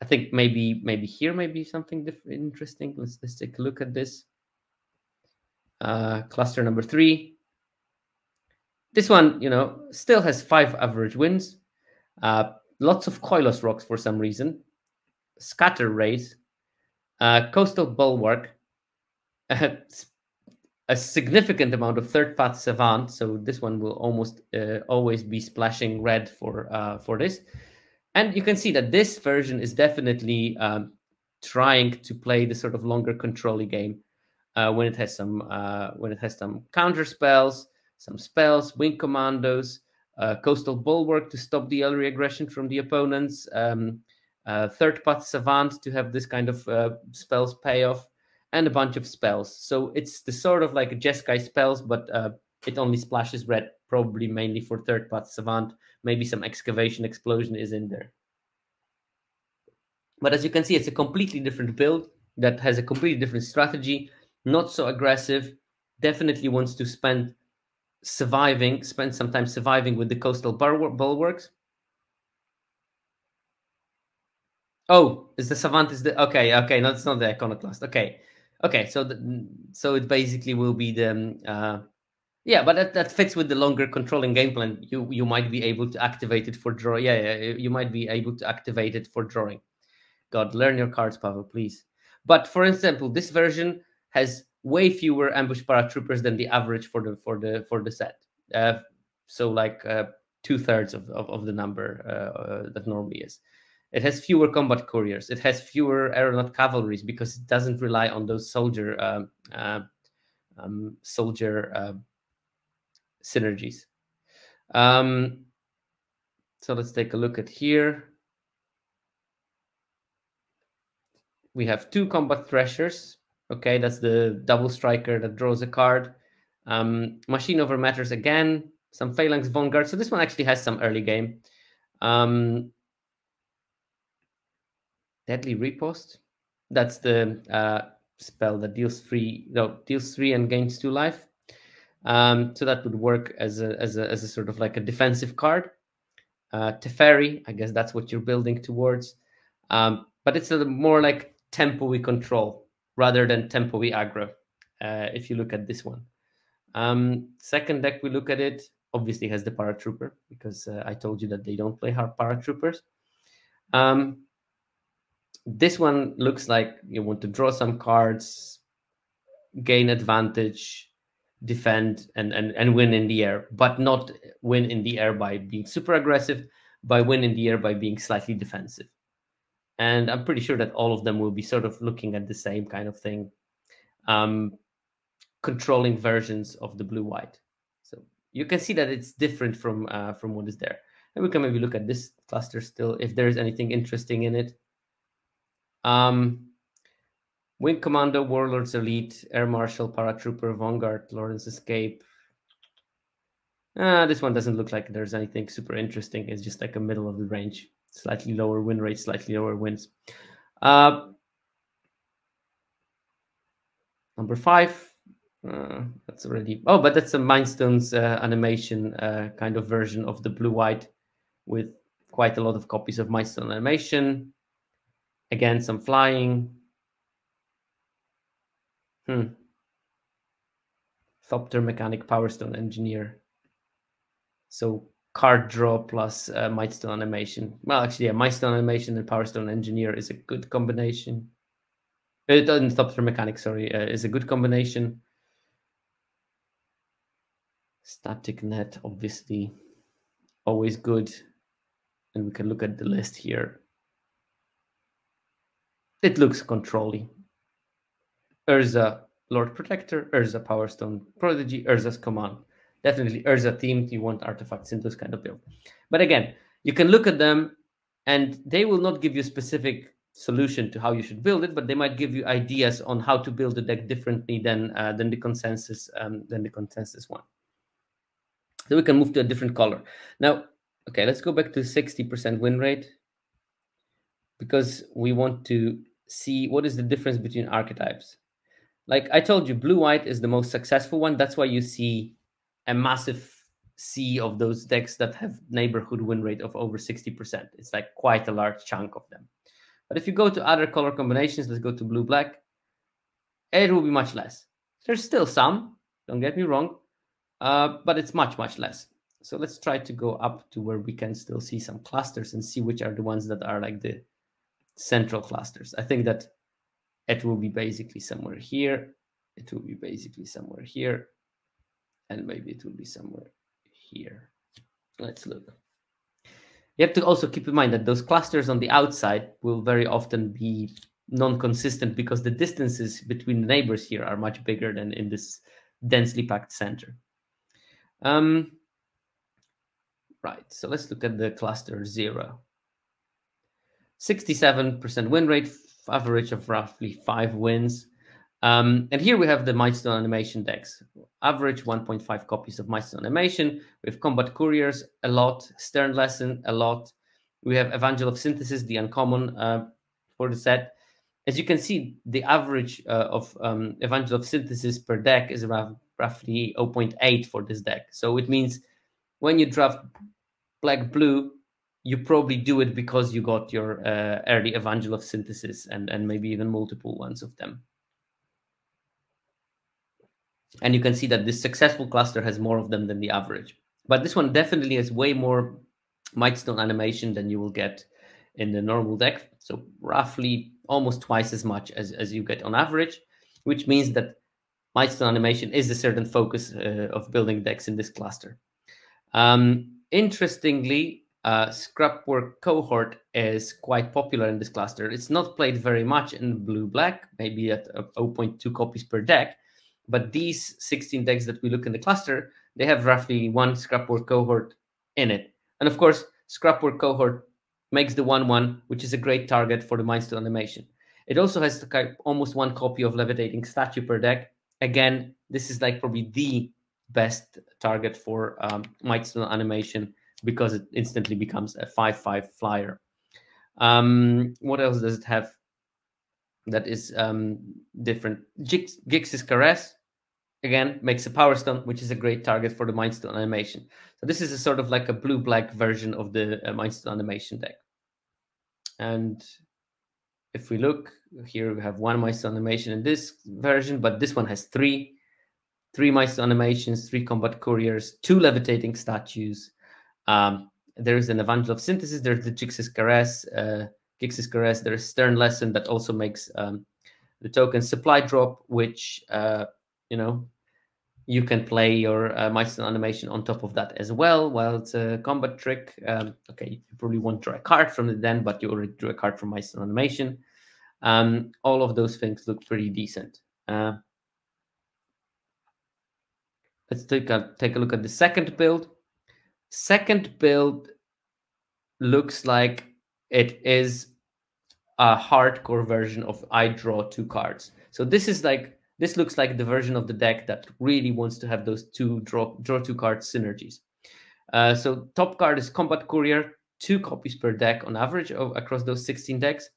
I think maybe here maybe something different, interesting. Let's take a look at this. Cluster number 3. This one, still has 5 average wins. Lots of Coilous Rocks for some reason. Scatter Rays. Coastal Bulwark. A significant amount of Third Path Savant. So this one will almost always be splashing red for this. And you can see that this version is definitely trying to play the sort of longer control-y game. When it has some counter spells, some spells, Wing Commandos, Coastal Bulwark to stop the early aggression from the opponents, Third Path Savant to have this kind of spells payoff, and a bunch of spells. So it's the sort of like a Jeskai spells, but it only splashes red, probably mainly for third path Savant. Maybe some Excavation Explosion is in there. But as you can see, it's a completely different build that has a completely different strategy, not so aggressive, definitely wants to spend some time surviving with the coastal bulwarks. Oh, is the Savant is the okay, no, it's not the Iconoclast. Okay, so it basically will be the yeah, but that fits with the longer controlling game plan. You might be able to activate it for draw. Yeah, you might be able to activate it for drawing. God, learn your cards, Pavel, please. But for example, this version has way fewer ambush paratroopers than the average for the set. So like 2/3 of the number that normally is. It has fewer combat couriers. It has fewer aeronaut cavalries because it doesn't rely on those soldier synergies. So let's take a look at here. We have 2 combat threshers. Okay, that's the double striker that draws a card. Machine over matters again. Some Phalanx Vanguard. So this one actually has some early game. Deadly Riposte. That's the spell that deals 3 and gains 2 life. So that would work as a sort of like a defensive card. Teferi, I guess that's what you're building towards. But it's a more like tempo we control rather than tempo we aggro, if you look at this one. Second deck we look at it, obviously has the Paratrooper, because I told you that they don't play hard Paratroopers. This one looks like you want to draw some cards, gain advantage, defend, and win in the air, but not win in the air by being super aggressive, by win in the air by being slightly defensive. And I'm pretty sure that all of them will be sort of looking at the same kind of thing, controlling versions of the blue-white. So you can see that it's different from what is there. And we can maybe look at this cluster still, if there is anything interesting in it. Wing Commando, Warlords Elite, Air Marshal, Paratrooper, Vanguard, Lawrence Escape. This one doesn't look like there's anything super interesting. It's just like a middle of the range. Slightly lower win rate, slightly lower wins. Number 5. That's already... Oh, but that's a Mindstone's animation kind of version of the blue-white with quite a lot of copies of Mindstone animation. Again, some flying. Thopter Mechanic, Power Stone Engineer. So card draw plus Mindstone animation. Well, actually, yeah, Mindstone animation and Power Stone Engineer is a good combination. Thopter Mechanic, sorry, is a good combination. Static Net, obviously, always good. And we can look at the list here. It looks controlly. Urza, Lord Protector, Urza, Power Stone Prodigy, Urza's Command. Definitely Urza themed. You want artifacts in those kind of build. But again, you can look at them and they will not give you a specific solution to how you should build it, but they might give you ideas on how to build the deck differently than the consensus one. So we can move to a different color. Now, okay, let's go back to 60% win rate, because we want to see what is the difference between archetypes. Like I told you, blue-white is the most successful one. That's why you see a massive sea of those decks that have neighborhood win rate of over 60%. It's like quite a large chunk of them. But if you go to other color combinations, let's go to blue-black, it will be much less. There's still some, don't get me wrong, but it's much, much less. So let's try to go up to where we can still see some clusters and see which are the ones that are like the central clusters. I think that it will be basically somewhere here. It will be basically somewhere here. And maybe it will be somewhere here. Let's look. You have to also keep in mind that those clusters on the outside will very often be non-consistent because the distances between the neighbors here are much bigger than in this densely packed center. Right, so let's look at the cluster 0. 67% win rate, average of roughly 5 wins. And here we have the Milestone Animation decks. Average 1.5 copies of Milestone Animation. We have Combat Couriers, a lot. Stern Lesson, a lot. We have Evangel of Synthesis, the uncommon for the set. As you can see, the average of Evangel of Synthesis per deck is around roughly 0.8 for this deck. So it means when you draft black-blue, you probably do it because you got your early Evangel of Synthesis and maybe even multiple ones of them. And you can see that this successful cluster has more of them than the average. But this one definitely has way more Mightstone animation than you will get in the normal deck. So roughly almost twice as much as you get on average, which means that Mightstone animation is a certain focus of building decks in this cluster. Interestingly, Scrapwork Cohort is quite popular in this cluster. It's not played very much in blue-black, maybe at 0.2 copies per deck. But these 16 decks that we look in the cluster, they have roughly one Scrapwork Cohort in it. And of course, Scrapwork Cohort makes the 1/1, which is a great target for the Mindstone animation. It also has almost one copy of Levitating Statue per deck. Again, this is like probably the best target for Mindstone animation because it instantly becomes a 5/5 flyer. What else does it have that is different? Gix's Caress, again, makes a Power Stone, which is a great target for the Mindstone animation. So this is a sort of like a blue-black version of the Mindstone animation deck. And if we look, here we have one Mindstone animation in this version, but this one has three Mindstone animations, 3 Combat Couriers, 2 Levitating Statues. There's an Evangel of Synthesis, there's the Gix's Caress, there's Stern Lesson that also makes the token Supply Drop, which, you can play your Milestone animation on top of that as well, while it's a combat trick. Okay, you probably won't draw a card from it then, but you already drew a card from Milestone animation. All of those things look pretty decent. Let's take a look at the second build. Second build looks like it is a hardcore version of I draw 2 cards. So this looks like the version of the deck that really wants to have those draw 2 cards synergies. So top card is Combat Courier, 2 copies per deck on average across those 16 decks.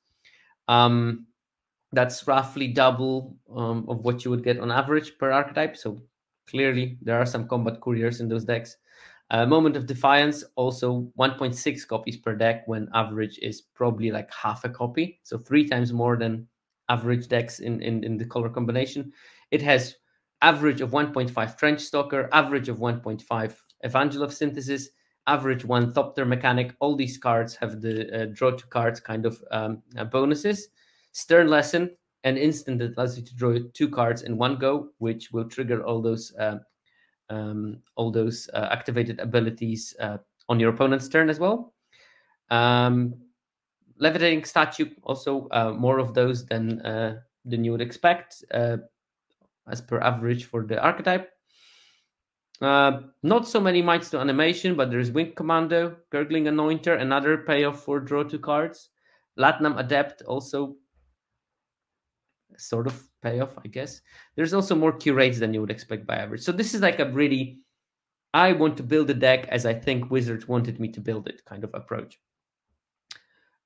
That's roughly double of what you would get on average per archetype. So clearly there are some Combat Couriers in those decks. Moment of Defiance, also 1.6 copies per deck when average is probably like half a copy. So 3 times more than average decks in the color combination. It has average of 1.5 Trench Stalker, average of 1.5 Evangel of Synthesis, average 1 Thopter Mechanic. All these cards have the draw 2 cards kind of bonuses. Stern Lesson, an instant that allows you to draw 2 cards in one go, which will trigger all those activated abilities on your opponent's turn as well. Levitating Statue, also more of those than you would expect as per average for the archetype. Not so many mites to animation, but there's Wing Commando, Gurgling Anointer, another payoff for draw 2 cards. Latnam Adept, also sort of payoff, I guess. There's also more curates than you would expect by average. So this is like a really, I want to build a deck as I think Wizards wanted me to build it kind of approach.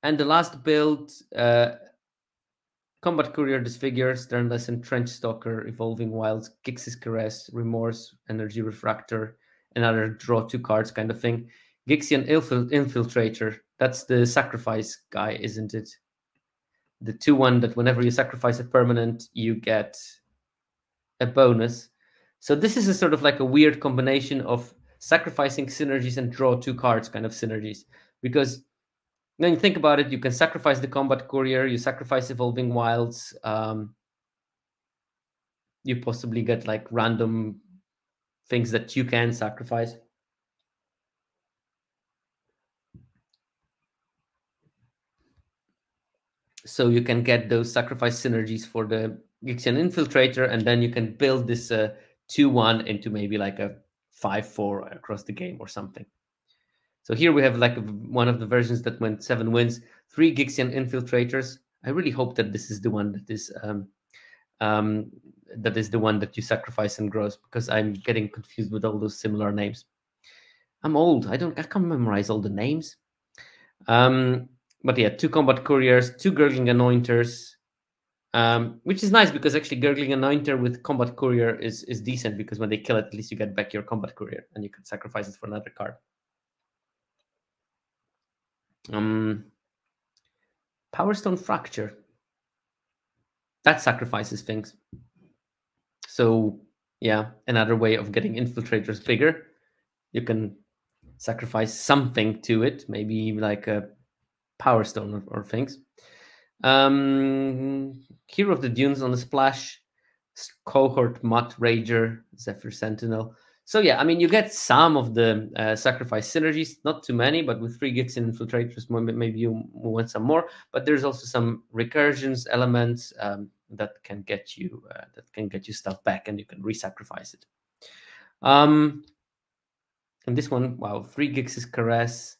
And the last build, Combat Courier, Disfigure, Stern Lesson, Trench Stalker, Evolving Wilds, Gix's Caress, Remorse, Energy Refractor, another draw 2 cards kind of thing. Gixian Infiltrator, that's the sacrifice guy, isn't it? The 2/1 that whenever you sacrifice a permanent, you get a bonus. So this is a sort of like a weird combination of sacrificing synergies and draw 2 cards kind of synergies. Because when you think about it, you can sacrifice the Combat Courier, you sacrifice Evolving Wilds, you possibly get like random things that you can sacrifice. So you can get those sacrifice synergies for the Gixian Infiltrator, and then you can build this 2/1 into maybe like a 5/4 across the game or something. So here we have like one of the versions that went 7 wins, 3 Gixian Infiltrators. I really hope that this is the one that is that is the one that you sacrifice and grows, because I'm getting confused with all those similar names. I'm old. I can't memorize all the names. But yeah, 2 combat couriers, 2 gurgling anointers, which is nice because actually gurgling anointer with combat courier is decent, because when they kill it, at least you get back your combat courier and you can sacrifice it for another card. Power Stone Fracture. That sacrifices things. So yeah, another way of getting infiltrators bigger. You can sacrifice something to it, maybe like a Power Stone or things. Hero of the Dunes on the splash, Cohort, Mutt, Rager, Zephyr Sentinel. So yeah, I mean, you get some of the sacrifice synergies, not too many, but with 3 Gix and Infiltrators, maybe you want some more. But there's also some recursions elements that can get you stuff back, and you can re-sacrifice it. And this one, wow, 3 Gix is Caress.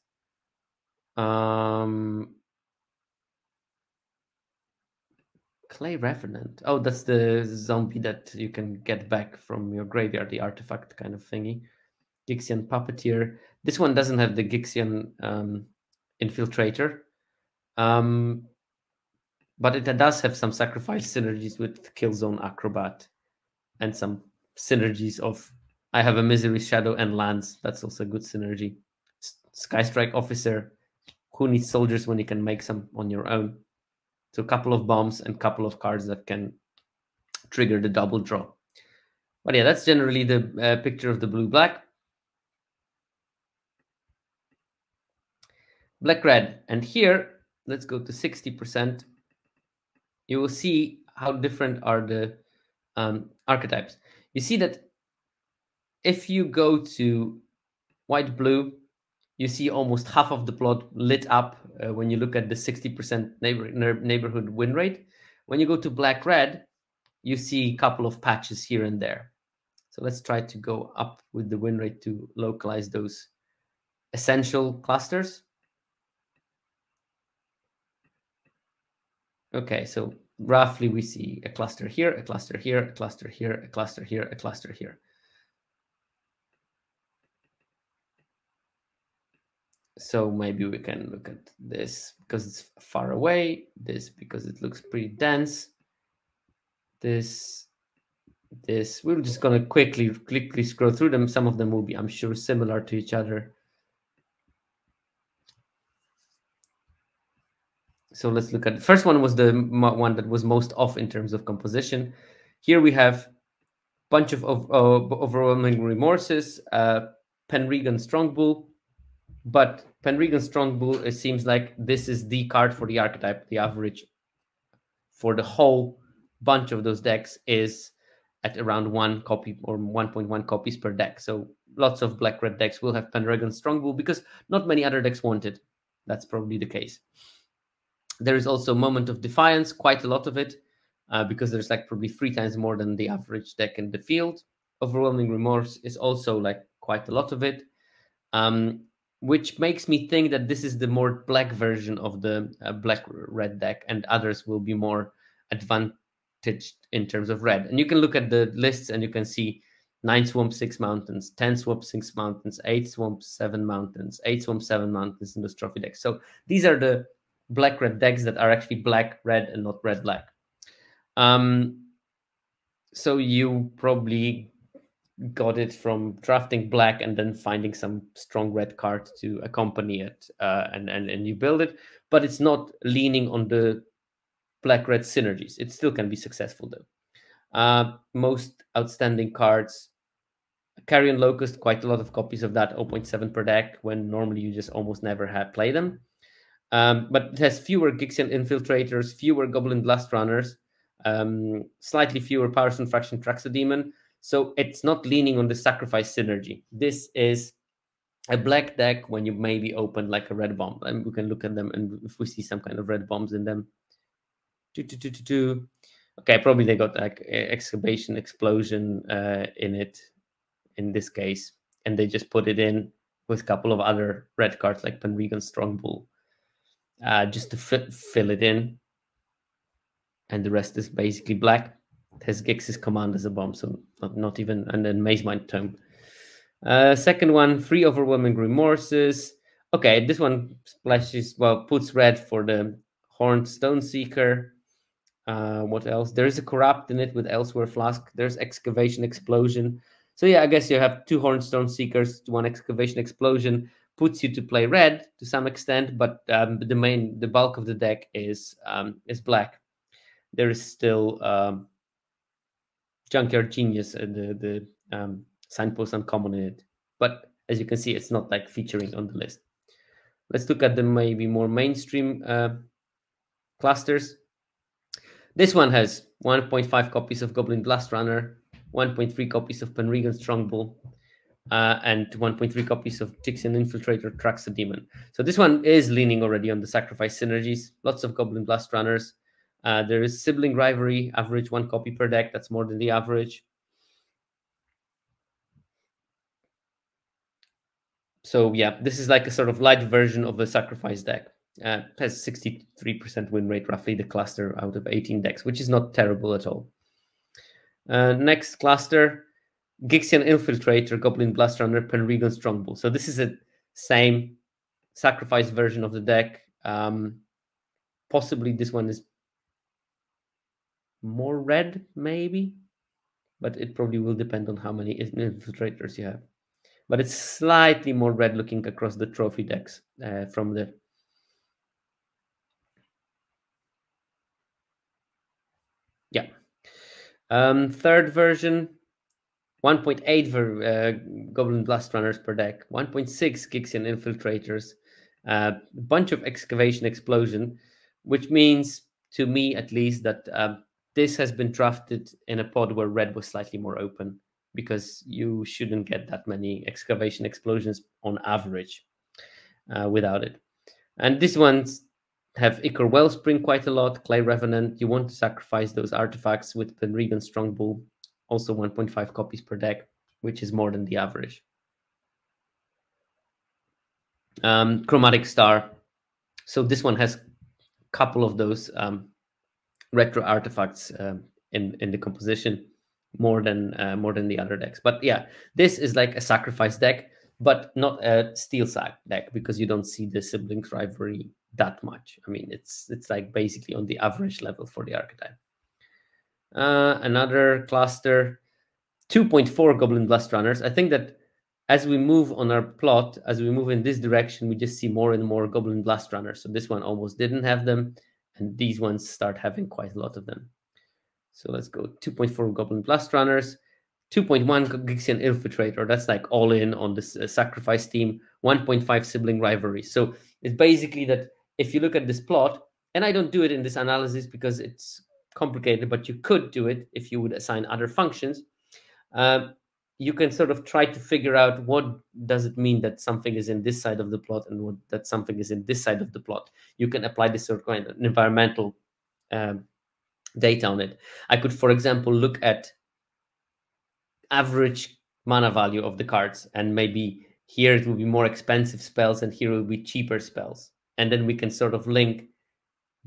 Clay Revenant. Oh, that's the zombie that you can get back from your graveyard, the artifact kind of thingy. Gixian Puppeteer. This one doesn't have the Gixian Infiltrator. But it does have some sacrifice synergies with Killzone Acrobat and some synergies of I have a Misery Shadow and lands. That's also a good synergy. Skystrike Officer. Who needs soldiers when you can make some on your own? So a couple of bombs and a couple of cards that can trigger the double draw. But yeah, that's generally the picture of the blue-black. Black-red. And here, let's go to 60%. You will see how different are the archetypes. You see that if you go to white-blue, you see almost half of the plot lit up when you look at the 60% neighborhood win rate. When you go to black-red, you see a couple of patches here and there. So let's try to go up with the win rate to localize those essential clusters. Okay, so roughly we see a cluster here, a cluster here, a cluster here, a cluster here, a cluster here. So maybe we can look at this because it's far away, this because it looks pretty dense, this. We're just going to quickly scroll through them. Some of them will be, I'm sure, similar to each other. So let's look at the first one. Was the one that was most off in terms of composition. Here we have a bunch of overwhelming remorses, Penregan Strongbull, but Penregan Strongbull, it seems like this is the card for the archetype. The average for the whole bunch of those decks is at around 1 copy or 1.1 copies per deck. So lots of black-red decks will have Penregan Strongbull because not many other decks want it. That's probably the case. There is also Moment of Defiance, quite a lot of it, because there's like probably 3 times more than the average deck in the field. Overwhelming Remorse is also like quite a lot of it, which makes me think that this is the more black version of the black-red deck, and others will be more advantaged in terms of red. And you can look at the lists and you can see 9 swamp, 6 mountains, 10 swamp, 6 mountains, 8 swamp, 7 mountains, 8 swamp, 7 mountains in those trophy decks. So these are the black-red decks that are actually black-red and not red-black. So you probably got it from drafting black and then finding some strong red card to accompany it, and you build it. But it's not leaning on the black-red synergies. It still can be successful though. Most outstanding cards. Carrion Locust, quite a lot of copies of that, 0.7 per deck, when normally you just almost never play them. But it has fewer Gixian Infiltrators, fewer Goblin Blast Runners, slightly fewer Power Stone Fraction Traxodemon. So it's not leaning on the sacrifice synergy. This is a black deck when you maybe open like a red bomb. And we can look at them, and if we see some kind of red bombs in them. Okay, probably they got like Excavation Explosion in it in this case. And they just put it in with a couple of other red cards like Penregan Strongbull. Just to fill it in, and the rest is basically black. It has Gix's command as a bomb, so not even, and then Maze Mind Tome. Second one, 3 Overwhelming Remorses. Okay, this one splashes, well, puts red for the Horned Stone Seeker. What else? There is a Corrupt in it with Elsewhere Flask. There's Excavation Explosion. So yeah, I guess you have 2 Hornstone Seekers, 1 Excavation Explosion. Puts you to play red to some extent, but the bulk of the deck is black. There is still Junkyard Genius, the Signpost Uncommon in it. But as you can see, it's not like featuring on the list. Let's look at the maybe more mainstream clusters. This one has 1.5 copies of Goblin Blast Runner, 1.3 copies of Penregan Strongbull, and 1.3 copies of Gixian Infiltrator Traxodemon. So this one is leaning already on the sacrifice synergies. Lots of Goblin Blast Runners. There is Sibling Rivalry, average 1 copy per deck. That's more than the average. So yeah, this is like a sort of light version of the sacrifice deck. Has 63% win rate, roughly the cluster out of 18 decks, which is not terrible at all. Next cluster, Gixian Infiltrator, Goblin Blast Runner, Penregan Strongbull. So this is a same sacrifice version of the deck. Possibly this one is more red, maybe, but it probably will depend on how many infiltrators you have. But it's slightly more red looking across the trophy decks from the. Yeah. Third version, 1.8 Goblin Blast Runners per deck, 1.6 Gixian Infiltrators, a bunch of Excavation Explosion, which means, to me at least, that this has been drafted in a pod where red was slightly more open, because you shouldn't get that many Excavation Explosions on average without it. And these ones have Ichor Wellspring quite a lot, Clay Revenant. You want to sacrifice those artifacts with Penregan Strongbull, also 1.5 copies per deck, which is more than the average. Chromatic Star. So this one has a couple of those retro artifacts in the composition, more than the other decks. But yeah, this is like a sacrifice deck, but not a steel sack deck, because you don't see the Siblings Rivalry that much. I mean, it's like basically on the average level for the archetype. Another cluster, 2.4 Goblin Blast Runners. I think that as we move on our plot, as we move in this direction, we just see more and more Goblin Blast Runners. So this one almost didn't have them, and these ones start having quite a lot of them. So let's go 2.4 Goblin Blast Runners, 2.1 Gixian Infiltrator. That's like all in on this sacrifice team, 1.5 Sibling Rivalry. So it's basically that if you look at this plot, and I don't do it in this analysis because it's complicated, but you could do it if you would assign other functions. You can sort of try to figure out what does it mean that something is in this side of the plot and what that something is in this side of the plot. You can apply this sort of kind of environmental data on it. I could, for example, look at average mana value of the cards, and maybe here it will be more expensive spells and here will be cheaper spells. And then we can sort of link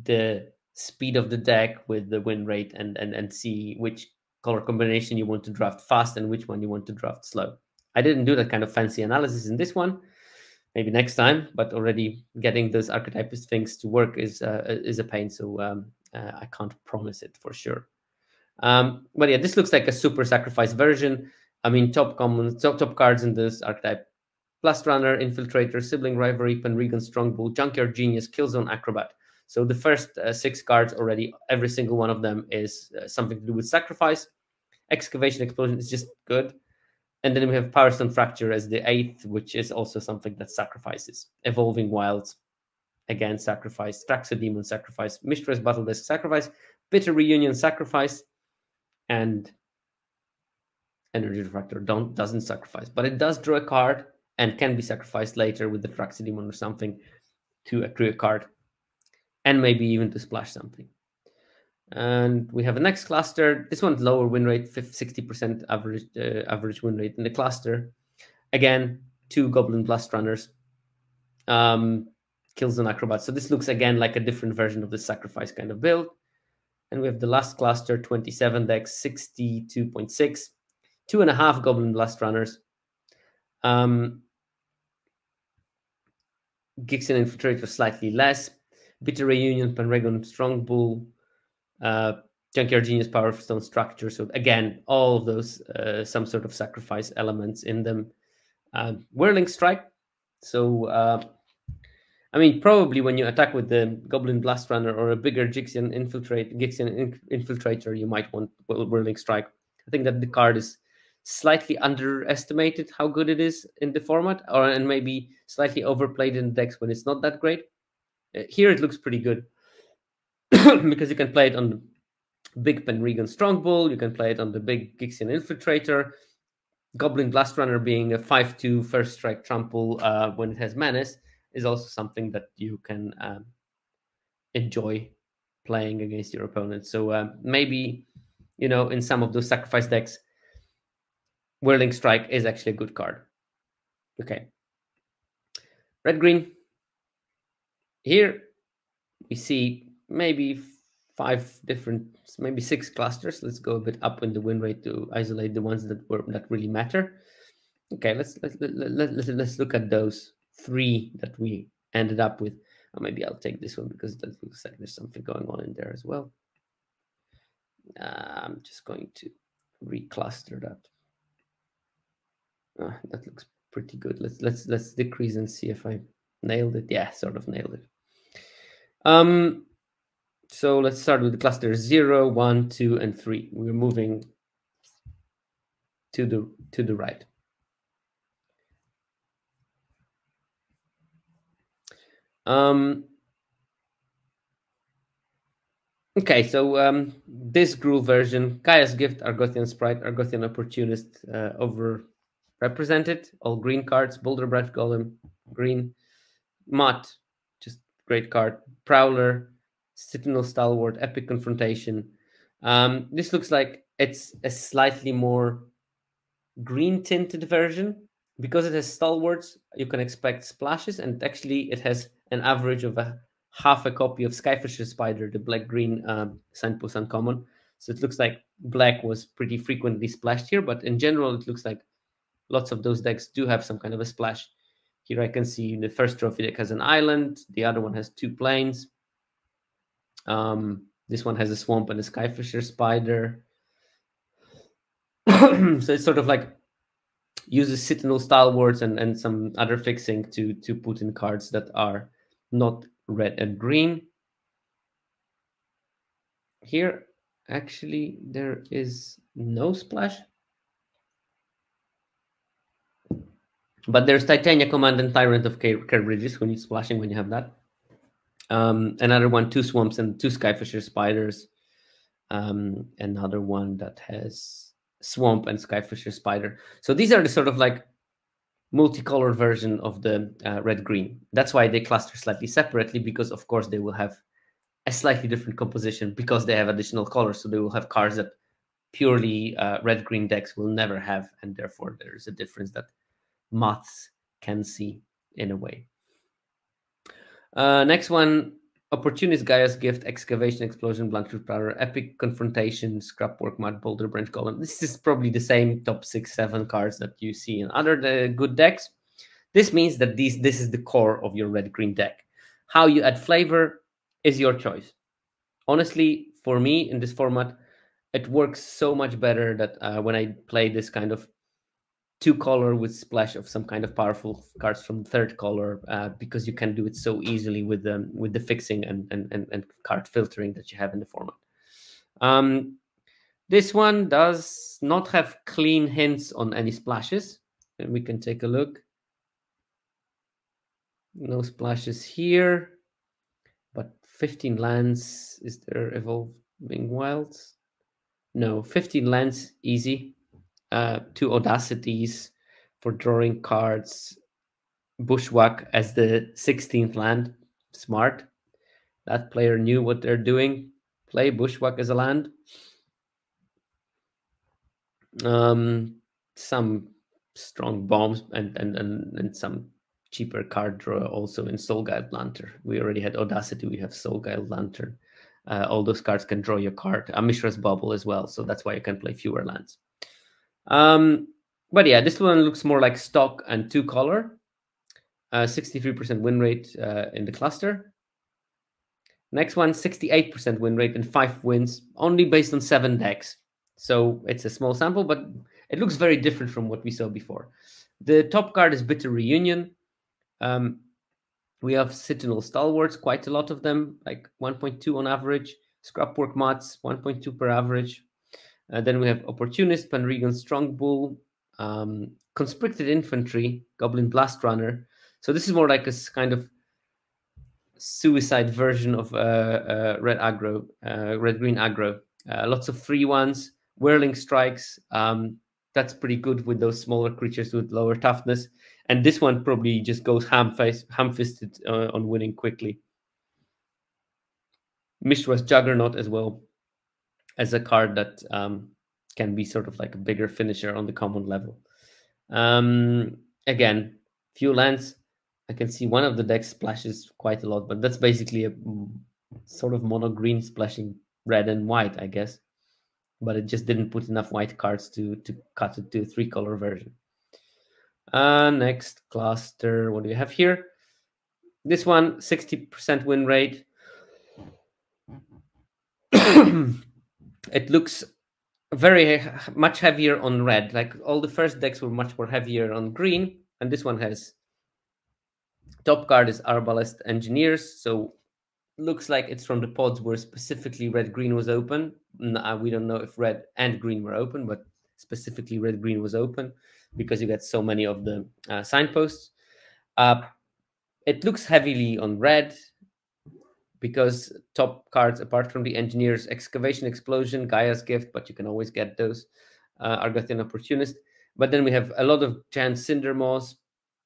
the speed of the deck with the win rate and see which color combination you want to draft fast and which one you want to draft slow. I didn't do that kind of fancy analysis in this one. Maybe next time, but already getting those archetypist things to work is a pain. So I can't promise it for sure. But yeah, this looks like a super sacrifice version. I mean, top cards in this archetype: Blast Runner, Infiltrator, Sibling Rivalry, Penregan Strongbull, Junkyard Genius, Killzone Acrobat. So the first 6 cards already, every single one of them is something to do with sacrifice. Excavation Explosion is just good. And then we have Powerstone Fracture as the 8th, which is also something that sacrifices. Evolving Wilds, again, sacrifice. Traxodemon, sacrifice. Mistress Battle Desk, sacrifice. Bitter Reunion, sacrifice. And Energy Refractor doesn't sacrifice. But it does draw a card and can be sacrificed later with the Traxodemon or something to accrue a card. And maybe even to splash something. And we have a next cluster. This one's lower win rate, 60% average win rate in the cluster. Again, 2 Goblin Blast Runners, Killzone Acrobat. So this looks again like a different version of the sacrifice kind of build. And we have the last cluster, 27 decks, 62.6, 2.5 Goblin Blast Runners. Gixin Infiltrator slightly less. Bitter Reunion, Pendragon, Strong Bull, Junkyard Genius, Power Stone Structure. So again, all of those some sort of sacrifice elements in them. Whirling Strike. So I mean, probably when you attack with the Goblin Blast Runner or a bigger Gixin Infiltrator, you might want Whirling Strike. I think that the card is slightly underestimated how good it is in the format, and maybe slightly overplayed in decks when it's not that great. Here it looks pretty good because you can play it on the big Pendragon Strong Bull, you can play it on the big Gixin Infiltrator. Goblin Blast Runner being a 5/2 first strike trample when it has Menace is also something that you can enjoy playing against your opponent. So maybe, in some of those sacrifice decks, Whirling Strike is actually a good card. Okay. Red-green. Here we see maybe 5 different, maybe 6 clusters. Let's go a bit up in the win rate to isolate the ones that really matter. Okay, let's look at those 3 that we ended up with. Or maybe I'll take this one because that looks like there's something going on in there as well. I'm just going to recluster that. That looks pretty good. Let's decrease and see if I nailed it. Yeah, sort of nailed it. So let's start with the cluster 0, 1, 2, and 3. We're moving to the right. Okay, so this Gruul version, Gaea's Gift, Argothian Sprite, Argothian Opportunist over-represented. All green cards, Boulder Branch Golem, green. Mutt, just great card. Prowler, Sentinel Stalwart, Epic Confrontation. This looks like it's a slightly more green-tinted version. Because it has Stalwarts, you can expect splashes, and actually it has an average of half a copy of Skyfisher Spider, the black-green Signpost Uncommon. So it looks like black was pretty frequently splashed here, but in general, it looks like lots of those decks do have some kind of a splash. Here I can see the first trophy deck has an island. The other one has 2 planes. This one has a swamp and a Skyfisher Spider. So it's sort of like uses Sentinel Stalwarts and some other fixing to put in cards that are not red and green. Here, actually, there is no splash. But there's Titania Command and Tyrant of Kerridges, who needs splashing when you have that. Another one, 2 swamps and 2 Skyfisher Spiders. Another one that has swamp and Skyfisher Spider. So these are the sort of like multicolored version of the red-green. That's why they cluster slightly separately, because of course they will have a slightly different composition because they have additional colors. So they will have cards that purely red-green decks will never have, and therefore there's a difference that moths can see in a way. Next one, Opportunist, Gaea's Gift, Excavation, Explosion, Bluntooth Prowler, Epic Confrontation, Scrapwork, Mud, Boulder Branch Golem. This is probably the same top 6, 7 cards that you see in other good decks. This means that this is the core of your red-green deck. How you add flavor is your choice. Honestly, for me, in this format, it works so much better that when I play this kind of 2-color with splash of some kind of powerful cards from 3rd color, because you can do it so easily with the fixing and card filtering that you have in the format. This one does not have clean hints on any splashes, and we can take a look. No splashes here, but 15 lands. Is there Evolving Wilds? No, 15 lands, easy. 2 Audacities for drawing cards. Bushwhack as the 16th land. Smart. That player knew what they're doing. Play Bushwhack as a land. Some strong bombs and some cheaper card draw also in Soul Guide Lantern. We already had Audacity. We have Soul Guide Lantern. all those cards can draw your card. Mishra's Bubble as well, so that's why you can play fewer lands. But yeah, this one looks more like stock and 2-color. 63% win rate in the cluster. Next one, 68% win rate and 5 wins, only based on 7 decks. So it's a small sample, but it looks very different from what we saw before. The top card is Bitter Reunion. We have Sentinel Stalwarts, quite a lot of them, like 1.2 on average. Scrapwork Mats, 1.2 per average. Then we have Opportunist, Panregan Strong Bull, Conscripted Infantry, Goblin Blast Runner. So this is more like a kind of suicide version of red aggro, red-green aggro. Lots of free ones, Whirling Strikes. That's pretty good with those smaller creatures with lower toughness. And this one probably just goes ham-fisted on winning quickly. Mishra's Juggernaut as well, as a card that can be sort of like a bigger finisher on the common level. Again, few lands. I can see one of the decks splashes quite a lot, but that's basically a sort of mono green splashing red and white, I guess. But it just didn't put enough white cards to cut it to a 3-color version. Next cluster, what do we have here? This one, 60% win rate. It looks very much heavier on red. Like all the first decks were much more heavier on green, and this one has top card is Arbalest Engineers, so looks like it's from the pods where specifically red-green was open. We don't know if red and green were open, but specifically red-green was open because you get so many of the signposts. It looks heavily on red because top cards, apart from the Engineers, Excavation Explosion, Gaia's Gift, but you can always get those, Argothian Opportunist. But then we have a lot of Giant Cindermaws,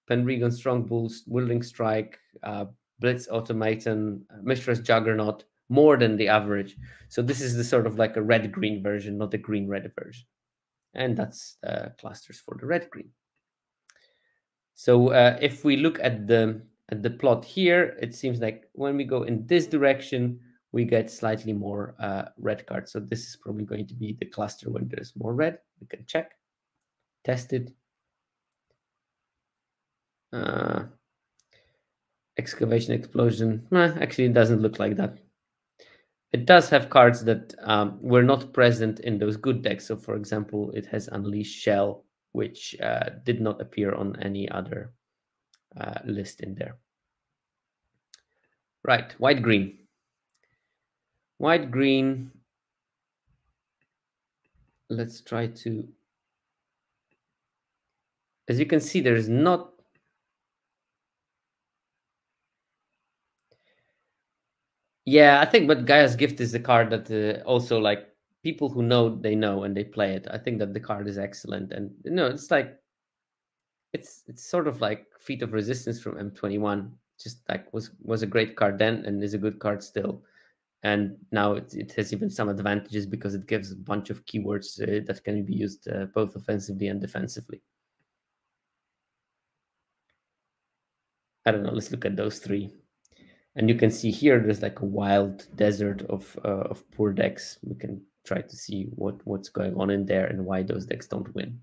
Penregan Strong Bulls, Whirling Strike, Blitz Automaton, Mishra's Juggernaut, more than the average. So this is the sort of like a red-green version, not the green-red version. And that's clusters for the red-green. So if we look at the plot here, it seems like when we go in this direction, we get slightly more red cards. So this is probably going to be the cluster when there's more red. We can check, test it. Excavation Explosion. Actually, it doesn't look like that. It does have cards that were not present in those good decks. So, for example, it has Unleash Shell, which did not appear on any other list in there. Right, white-green. White-green. Let's try to... As you can see, there's not... Yeah, I think, but Gaia's Gift is the card that also, like, people who know, they know, and they play it. I think that the card is excellent. And, it's like... It's sort of like Feat of Resistance from M21. Just like was a great card then and is a good card still. And now it has even some advantages because it gives a bunch of keywords that can be used both offensively and defensively. I don't know. Let's look at those three. And you can see here there's like a wild desert of poor decks. We can try to see what's going on in there and why those decks don't win.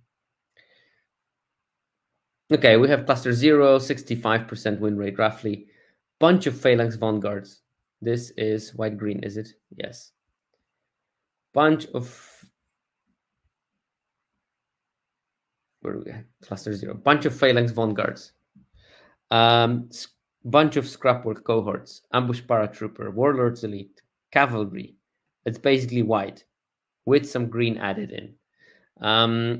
Okay, we have cluster 0, 65% win rate roughly. Bunch of Phalanx Vanguards. This is white-green, is it? Yes. Bunch of... Where do we have? Cluster 0. Bunch of Phalanx Vanguards. Bunch of Scrapwork Cohorts. Ambush Paratrooper. Warlords Elite. Cavalry. It's basically white with some green added in.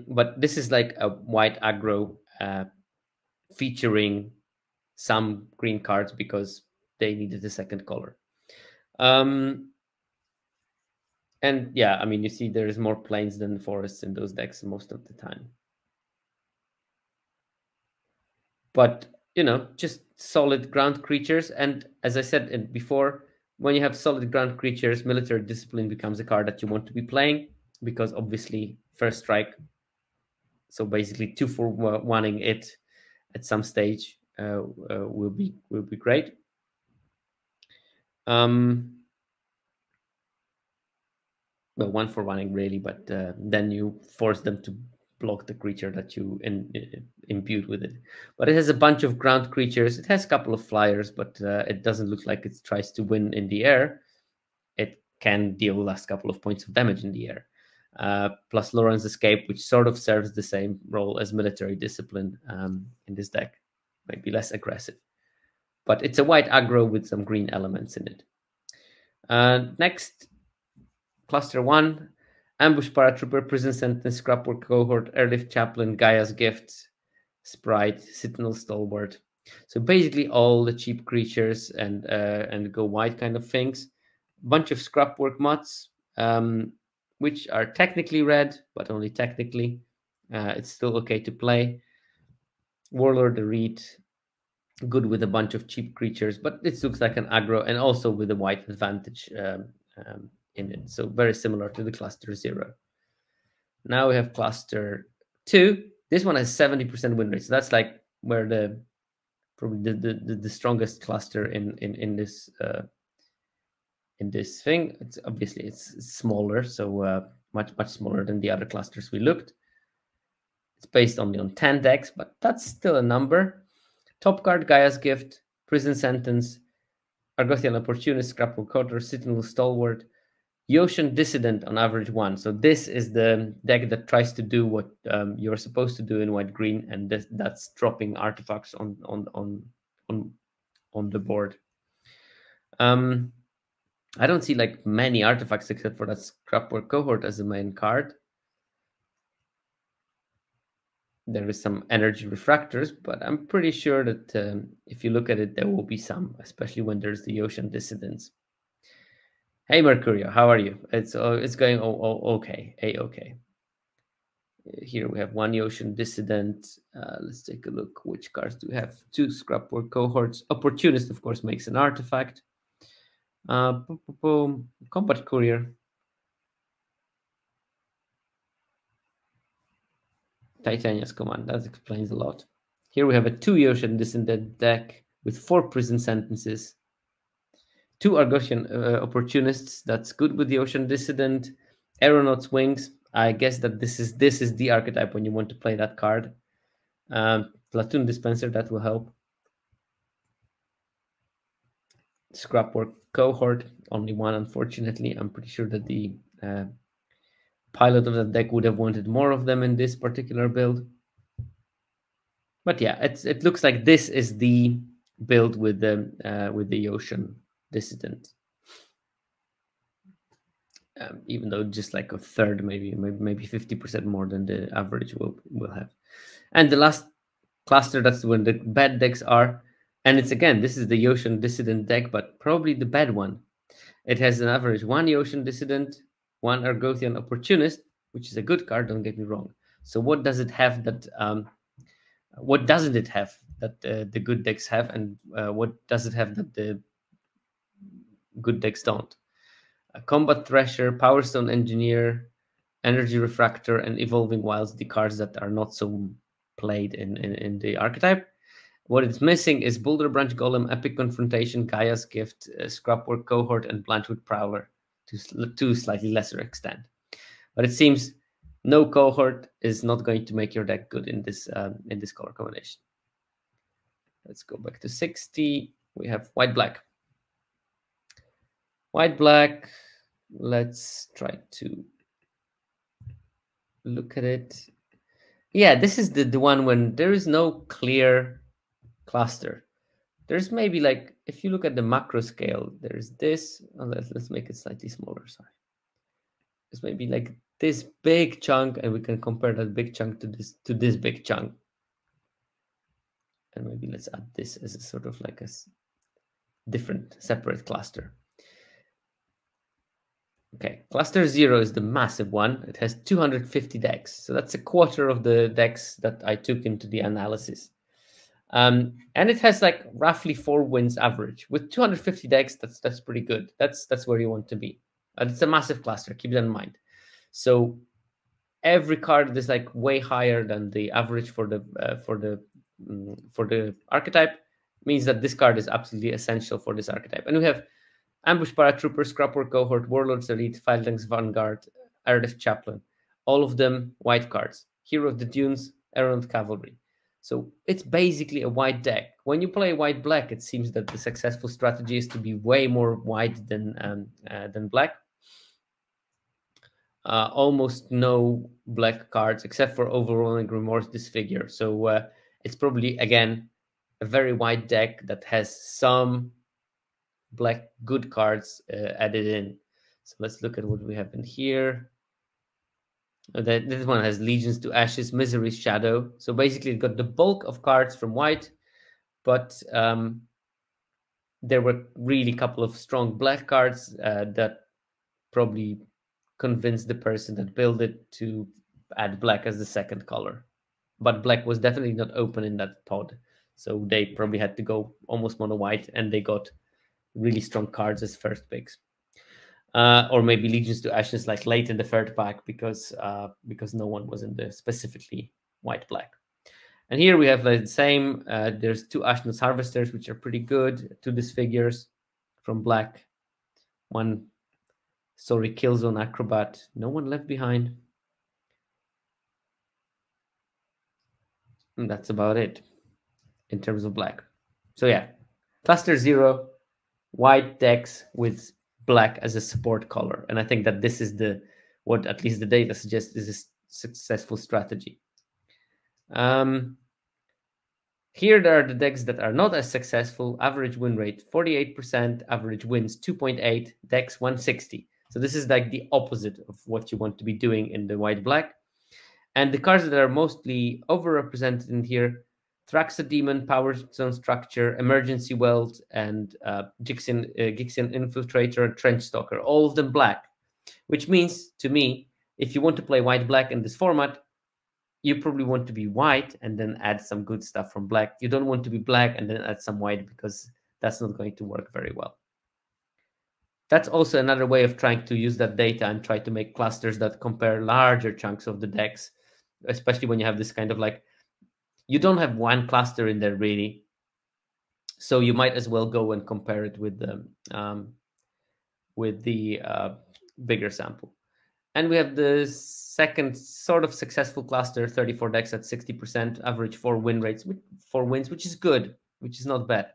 But this is like a white aggro featuring some green cards because they needed a second color. And yeah, I mean, you see there's more plains than forests in those decks most of the time. But, just solid ground creatures. And as I said before, when you have solid ground creatures, Military Discipline becomes a card that you want to be playing because obviously first strike. So basically 2 for 1ing it at some stage will be great. well, one for one really, but then you force them to block the creature that you imbued with it. But it has a bunch of ground creatures. It has a couple of flyers, but it doesn't look like it tries to win in the air. It can deal last couple of points of damage in the air. Plus Lauren's Escape, which sort of serves the same role as Military Discipline in this deck. Maybe less aggressive. But it's a white aggro with some green elements in it. Next, Cluster 1, Ambush Paratrooper, Prison Sentence, Scrapwork Cohort, Airlift Chaplain, Gaia's Gift, Sprite, Sentinel Stalwart. So basically all the cheap creatures and go white kind of things. Bunch of Scrapwork mods, which are technically red, but only technically. It's still okay to play. Warlord the Reed, good with a bunch of cheap creatures, but it looks like an aggro and also with a white advantage in it. So very similar to the Cluster 0. Now we have Cluster 2. This one has 70% win rate. So that's like where probably the strongest cluster in this thing. It's obviously it's smaller, so much smaller than the other clusters we looked. It's based only on 10 decks, but that's still a number. Top card, Gaia's Gift, Prison Sentence, Argothian Opportunist, Scrapple Cotter, Sentinel Stalwart, Yotian Dissident on average 1. So this is the deck that tries to do what you're supposed to do in white-green, and that's dropping artifacts on the board. I don't see like many artifacts except for that Scrapwork Cohort as the main card. There is some energy refractors, but I'm pretty sure that if you look at it, there will be some, especially when there's the Ocean Dissidents. Hey, Mercurio, how are you? It's going okay, A-okay. Here we have one Ocean Dissident. Let's take a look. Which cards do we have? 2 Scrapwork Cohorts. Opportunist, of course, makes an artifact. Combat Courier. Titania's Command. That explains a lot. Here we have a 2 Ocean Dissident deck with 4 Prison Sentences. 2 Argosian Opportunists. That's good with the Ocean Dissident. Aeronaut's Wings. I guess that this is the archetype when you want to play that card. Platoon Dispenser, that will help. Scrapwork Cohort, only 1, unfortunately. I'm pretty sure that the pilot of the deck would have wanted more of them in this particular build. But yeah, it looks like this is the build with the Ocean Dissident. Even though just like a third, maybe 50% more than the average will have. And the last cluster, that's when the bad decks are. And it's again, this is the Ocean Dissident deck, but probably the bad one. It has an average 1 Ocean Dissident, 1 Argothian Opportunist, which is a good card, don't get me wrong. So what does it have that what doesn't it have that the good decks have, and what does it have that the good decks don't? A Combat Thresher, Power Stone Engineer, Energy Refractor, and Evolving Wilds, the cards that are not so played in the archetype. What it's missing is Boulder Branch Golem, Epic Confrontation, Gaia's Gift, Scrapwork Cohort, and Blanchwood Prowler to slightly lesser extent. But it seems no cohort is not going to make your deck good in this color combination. Let's go back to 60. We have white-black. White-black. Let's try to look at it. Yeah, this is the one when there is no clear cluster. There's maybe like, if you look at the macro scale, there's this. Oh, let's make it slightly smaller. Sorry. There's maybe like this big chunk, and we can compare that big chunk to this big chunk. And maybe let's add this as a sort of like a different separate cluster. Okay, cluster 0 is the massive one. It has 250 decks. So that's a quarter of the decks that I took into the analysis. And it has like roughly 4 wins average. With 250 decks, that's pretty good. That's where you want to be. It's a massive cluster, keep that in mind. So every card is like way higher than the average for the archetype. Means that this card is absolutely essential for this archetype. And we have Ambush Paratrooper, Scrapper Cohort, Warlords Elite, Phalanx Vanguard, Airlift Chaplain. All of them white cards. Hero of the Dunes, Errant Cavalry. So it's basically a white deck. When you play white-black, it seems that the successful strategy is to be way more white than black. Almost no black cards except for Overwhelming Remorse Disfigure. So it's probably, again, a very white deck that has some black good cards added in. So let's look at what we have in here. This one has Legions to Ashes, Misery, Shadow. So basically it got the bulk of cards from white, but there were really a couple of strong black cards that probably convinced the person that built it to add black as the second color. But black was definitely not open in that pod. So they probably had to go almost mono white, and they got really strong cards as first picks. Or maybe Legions to Ashes like late in the third pack because no one was in the specifically white black. And here we have the same. There's two Ashnod's Harvesters, which are pretty good. Two Disfigures from black. One Killzone Acrobat. No one left behind. And that's about it in terms of black. So yeah, Cluster 0, white decks with black as a support color. And I think that this is what at least the data suggests is a successful strategy. Here there are the decks that are not as successful. Average win rate 48%, average wins 2.8, decks 160. So this is like the opposite of what you want to be doing in the white black. And the cards that are mostly overrepresented in here: Thraxa Demon, Power Zone Structure, Emergency Weld, and Gixian Infiltrator and Trench Stalker, all of them black. Which means, to me, if you want to play white-black in this format, you probably want to be white and then add some good stuff from black. You don't want to be black and then add some white, because that's not going to work very well. That's also another way of trying to use that data and try to make clusters that compare larger chunks of the decks, especially when you have this kind of like, you don't have one cluster in there really. So you might as well go and compare it with the bigger sample. And we have the second sort of successful cluster, 34 decks at 60%, average 4 wins, which is good, which is not bad.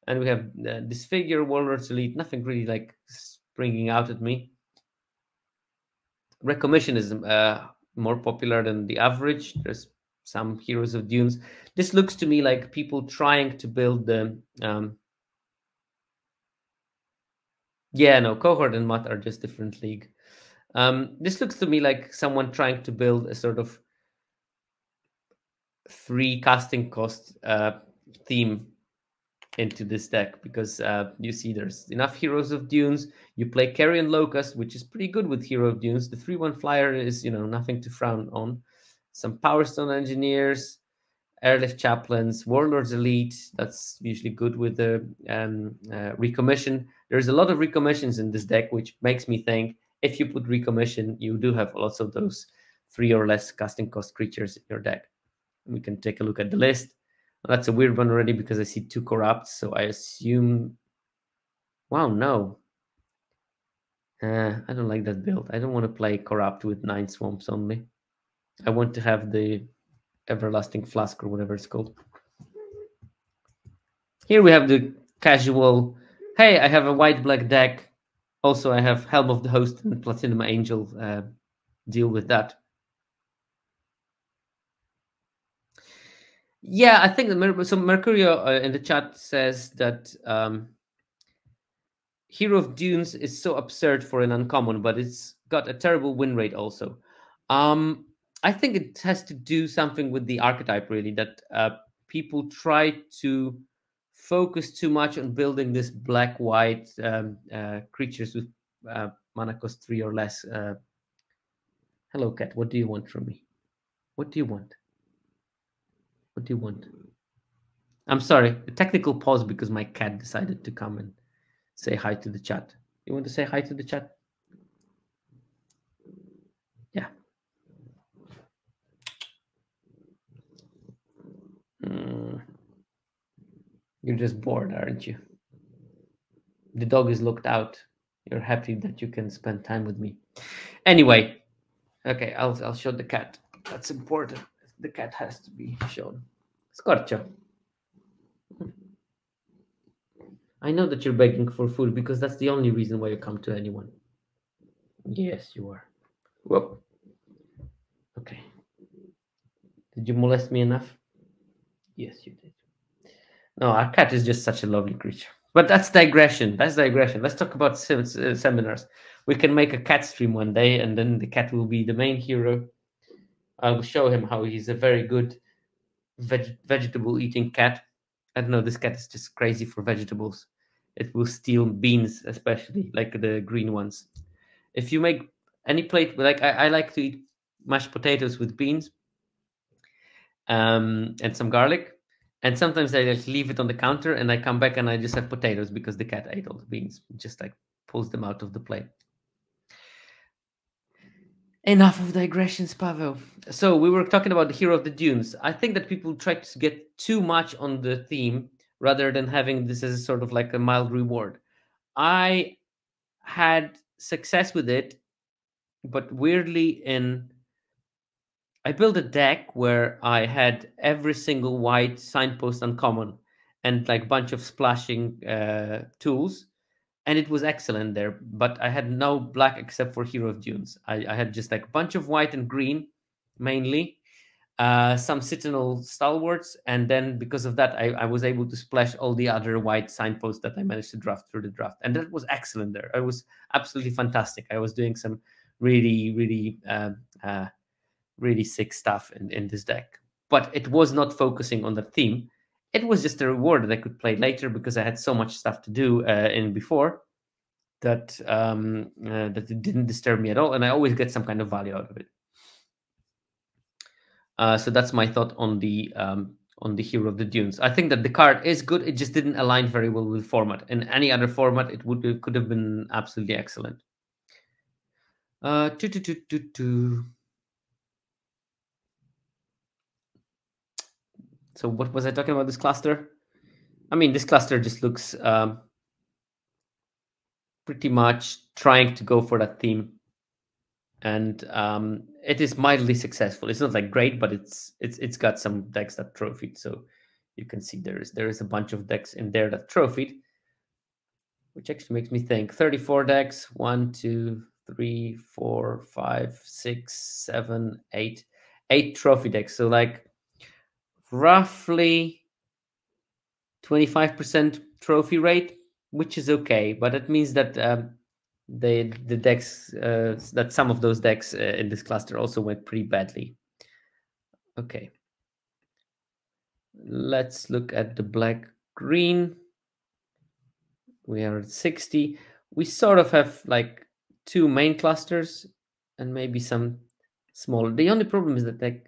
And we have Disfigure, Warlords Elite, nothing really like springing out at me. Recommission is more popular than the average. There's some Heroes of Dunes. This looks to me like people trying to build the Cohort and Mutt are just different league. This looks to me like someone trying to build a sort of 3 casting cost theme into this deck, because you see there's enough Heroes of Dunes. You play Carrion Locust, which is pretty good with Hero of Dunes. The 3/1 flyer is, nothing to frown on. Some Power Stone Engineers, Airlift Chaplains, Warlords Elite. That's usually good with the recommission. There's a lot of recommissions in this deck, which makes me think if you put recommission, you do have lots of those 3 or less casting cost creatures in your deck. We can take a look at the list. That's a weird one already because I see 2 corrupts, so I assume. Wow, no. I don't like that build. I don't want to play corrupt with 9 swamps only. I want to have the Everlasting Flask or whatever it's called. Here we have the casual, hey, I have a white-black deck. Also, I have Helm of the Host and Platinum Angel. Deal with that. Yeah, I think so. Mercurio in the chat says that Hero of Dunes is so absurd for an uncommon, but it's got a terrible win rate also. I think it has to do something with the archetype, really, that people try to focus too much on building this black-white creatures with mana cost 3 or less. Hello, cat. What do you want from me? What do you want? What do you want? I'm sorry, a technical pause because my cat decided to come and say hi to the chat. You want to say hi to the chat? Yeah. You're just bored, aren't you? The dog is locked out. You're happy that you can spend time with me. Anyway, okay, I'll show the cat. That's important. The cat has to be shown. Scorcho. I know that you're begging for food because that's the only reason why you come to anyone. Yes, you are. Whoop. Okay. Did you molest me enough? Yes, you did. No, our cat is just such a lovely creature. But that's digression. That's digression. Let's talk about seminars. We can make a cat stream one day, and then the cat will be the main hero. I will show him how he's a very good vegetable eating cat. I don't know. This cat is just crazy for vegetables. It will steal beans, especially like the green ones. If you make any plate, like I like to eat mashed potatoes with beans, and some garlic. And sometimes I just leave it on the counter and I come back and I just have potatoes because the cat ate all the beans, just like pulls them out of the plate. Enough of digressions, Pavel. So we were talking about the Hero of the Dunes. I think that people try to get too much on the theme rather than having this as sort of like a mild reward. I had success with it, but weirdly I built a deck where I had every single white signpost uncommon and like bunch of splashing tools, and it was excellent there. But I had no black except for Hero of Dunes. I had just like a bunch of white and green mainly, some Citadel stalwarts, and then because of that, I was able to splash all the other white signposts that I managed to draft through the draft, and that was excellent there. It was absolutely fantastic. I was doing some really, really really sick stuff in this deck. But it was not focusing on the theme. It was just a reward that I could play later because I had so much stuff to do in before that it didn't disturb me at all, and I always get some kind of value out of it. So that's my thought on the Hero of the Dunes. I think that the card is good. It just didn't align very well with format. In any other format, it could have been absolutely excellent. Uh, tu- tu- tu- tu- tu. So what was I talking about? This cluster? I mean, this cluster just looks pretty much trying to go for that theme, and it is mildly successful. It's not like great, but it's got some decks that trophied. So you can see there is a bunch of decks in there that trophied, which actually makes me think 34 decks, 1 2 3 4 5 6 7 8 trophy decks. So like roughly 25% trophy rate, which is okay, but it means that the decks that some of those decks in this cluster also went pretty badly. Okay, let's look at the black green. We are at 60. We sort of have like two main clusters and maybe some smaller. The only problem is that like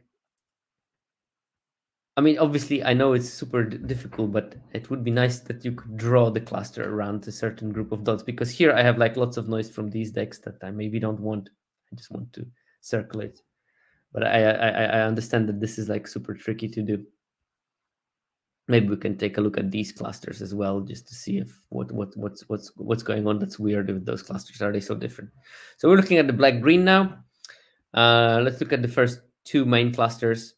I mean, obviously, I know it's super difficult, but it would be nice that you could draw the cluster around a certain group of dots, because here I have like lots of noise from these decks that I maybe don't want. I just want to circulate. But I understand that this is like super tricky to do. Maybe we can take a look at these clusters as well, just to see if what's going on that's weird with those clusters. Are they so different? So we're looking at the black green now. Let's look at the first two main clusters.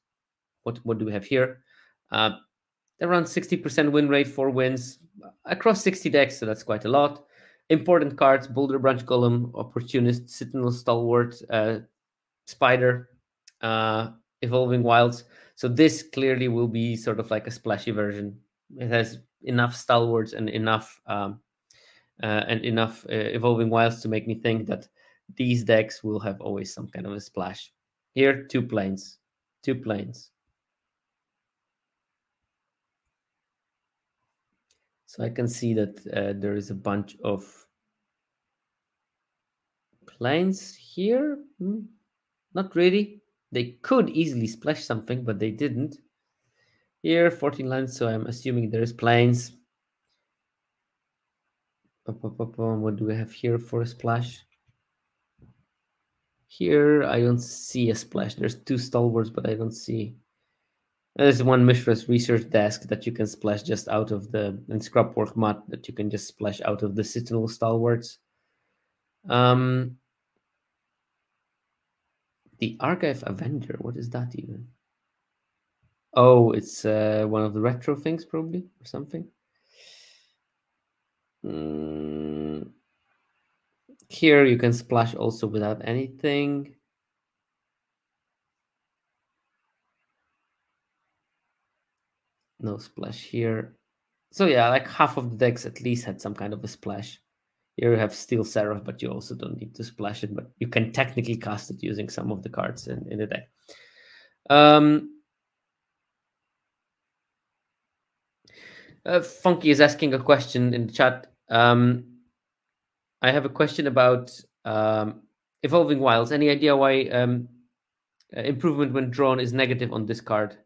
What do we have here? Around 60% win rate, 4 wins across 60 decks, so that's quite a lot. Important cards: Boulder Branch Golem, Opportunist, Sentinel Stalwart, Spider, Evolving Wilds. So this clearly will be sort of like a splashy version. It has enough Stalwarts and enough Evolving Wilds to make me think that these decks will have always some kind of a splash. Here, 2 planes. 2 planes. So I can see that there is a bunch of planes here. Not really. They could easily splash something, but they didn't. Here, 14 lines, so I'm assuming there is planes. What do we have here for a splash? Here, I don't see a splash. There's 2 stalwarts, but I don't see There's one Mishra's research desk that you can splash just out of the, and Scrapwork Mutt that you can just splash out of the Citadel Stalwarts. The Archive Avenger, what is that even? Oh, it's one of the retro things, probably, or something. Here you can splash also without anything. No splash here. So yeah, like half of the decks at least had some kind of a splash. Here you have Steel Seraph, but you also don't need to splash it, but you can technically cast it using some of the cards in the deck. Funky is asking a question in the chat. I have a question about Evolving Wilds. Any idea why improvement when drawn is negative on this card?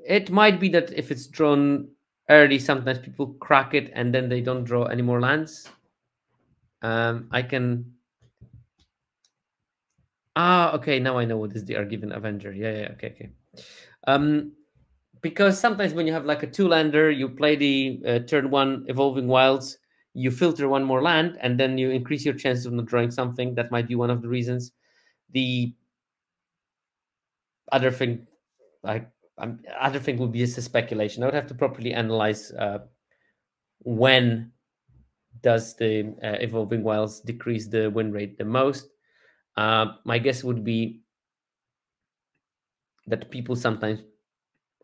It might be that if it's drawn early, sometimes people crack it and then they don't draw any more lands. I can. Okay. Now I know what is the Argiven Avenger. Yeah. Okay. Because sometimes when you have like a 2-lander, you play the turn 1 Evolving Wilds, you filter one more land, and then you increase your chances of not drawing something. That might be one of the reasons. The other thing, other thing would be just a speculation. I would have to properly analyze when does the Evolving Wilds decrease the win rate the most. My guess would be that people sometimes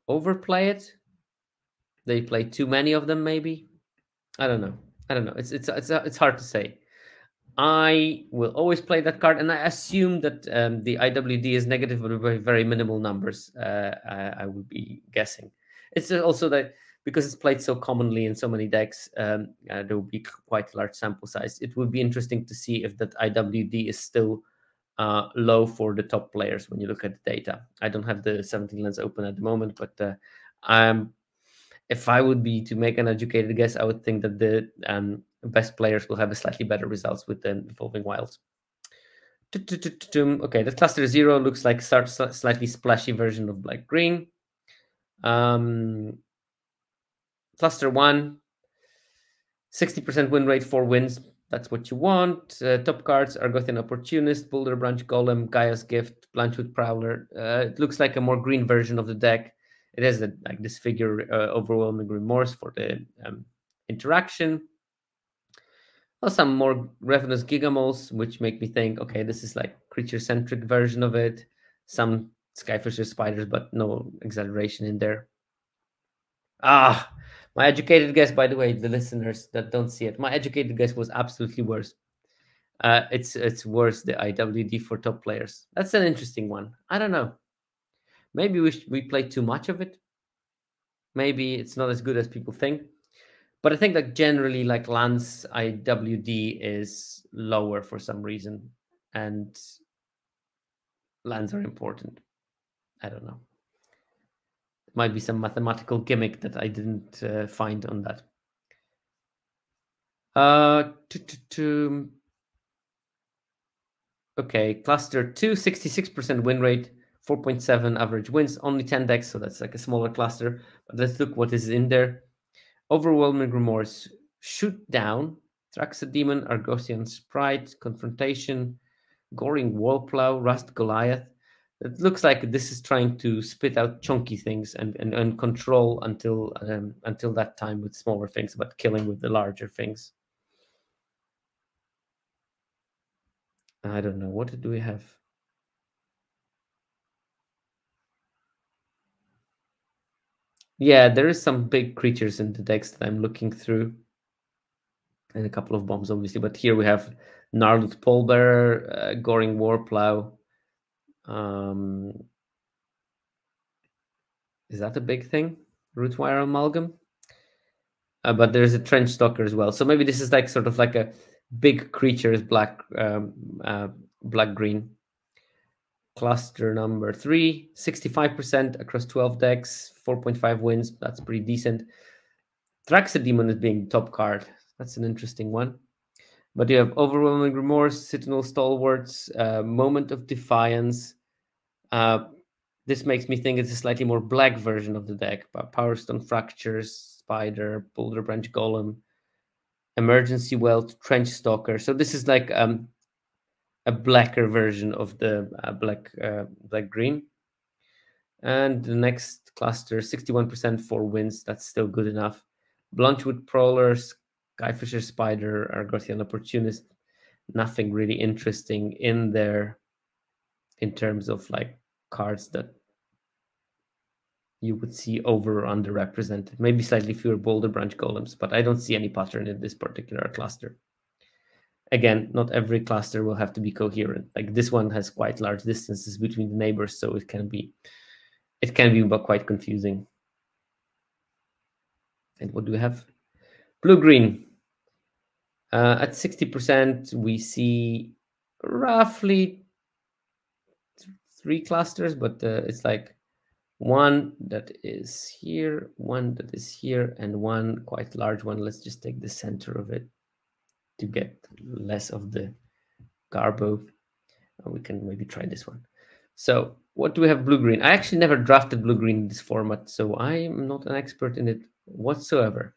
overplay it. They play too many of them, maybe. I don't know. It's hard to say. I will always play that card, and I assume that the IWD is negative, but by very minimal numbers. I would be guessing. It's also that because it's played so commonly in so many decks, there will be quite a large sample size. It would be interesting to see if that IWD is still low for the top players when you look at the data. I don't have the 17 lens open at the moment, but if I would be to make an educated guess, I would think that the best players will have a slightly better results with the Evolving Wilds. Okay, the cluster 0 looks like a slightly splashy version of black green. Cluster 1, 60% win rate, 4 wins. That's what you want. Top cards: Argothian Opportunist, Boulder Branch Golem, Gaia's Gift, Blanchwood Prowler. It looks like a more green version of the deck. It has like this figure, Overwhelming Remorse, for the interaction. Well, some more Ravenous Gigamoles, which make me think, okay, this is like creature-centric version of it. Some Skyfisher Spiders, but no exaggeration in there. My educated guess, by the way, the listeners that don't see it, my educated guess was absolutely worse. It's worse, the IWD for top players. That's an interesting one. I don't know. Maybe we play too much of it. Maybe it's not as good as people think. But I think that generally, like, lands IWD is lower for some reason, and lands are important. I don't know. It might be some mathematical gimmick that I didn't find on that. Okay, cluster 2, 66% win rate, 4.7 average wins, only 10 decks, so that's like a smaller cluster. But let's look what is in there. Overwhelming Remorse, Shoot Down, Demon, Argosian Sprite, Confrontation, Goring Wallplow, Rust Goliath. It looks like this is trying to spit out chunky things and control until that time with smaller things, but killing with the larger things. I don't know. What do we have? Yeah, there is some big creatures in the decks that I'm looking through. And a couple of bombs, obviously. But here we have Gnarled Polebearer, Goring Warplow. Is that a big thing? Rootwire Amalgam? But there's a Trench Stalker as well. So maybe this is like sort of like a big creatures, black-green. Cluster number 3, 65% across 12 decks, 4.5 wins. That's pretty decent. Demon is being top card. That's an interesting one. But you have Overwhelming Remorse, Citadel Stalwarts, Moment of Defiance, This makes me think it's a slightly more black version of the deck. But Power Stone Fractures, Spider, Boulder Branch Golem, Emergency Wealth, Trench Stalker. So this is like a blacker version of the black green. And the next cluster, 61% for wins. That's still good enough. Bluntwood Prowler, Skyfisher Spider, Argothian Opportunist. Nothing really interesting in there in terms of like cards that you would see over or underrepresented. Maybe slightly fewer Boulder Branch Golems, but I don't see any pattern in this particular cluster. Again, not every cluster will have to be coherent. Like this one has quite large distances between the neighbors, so it can be quite confusing. And what do we have? Blue-green. At 60%, we see roughly 3 clusters, but it's like one that is here, one that is here, and one quite large one. Let's just take the center of it to get less of the garbo. We can maybe try this one. So what do we have blue-green? I actually never drafted blue-green in this format, so I'm not an expert in it whatsoever.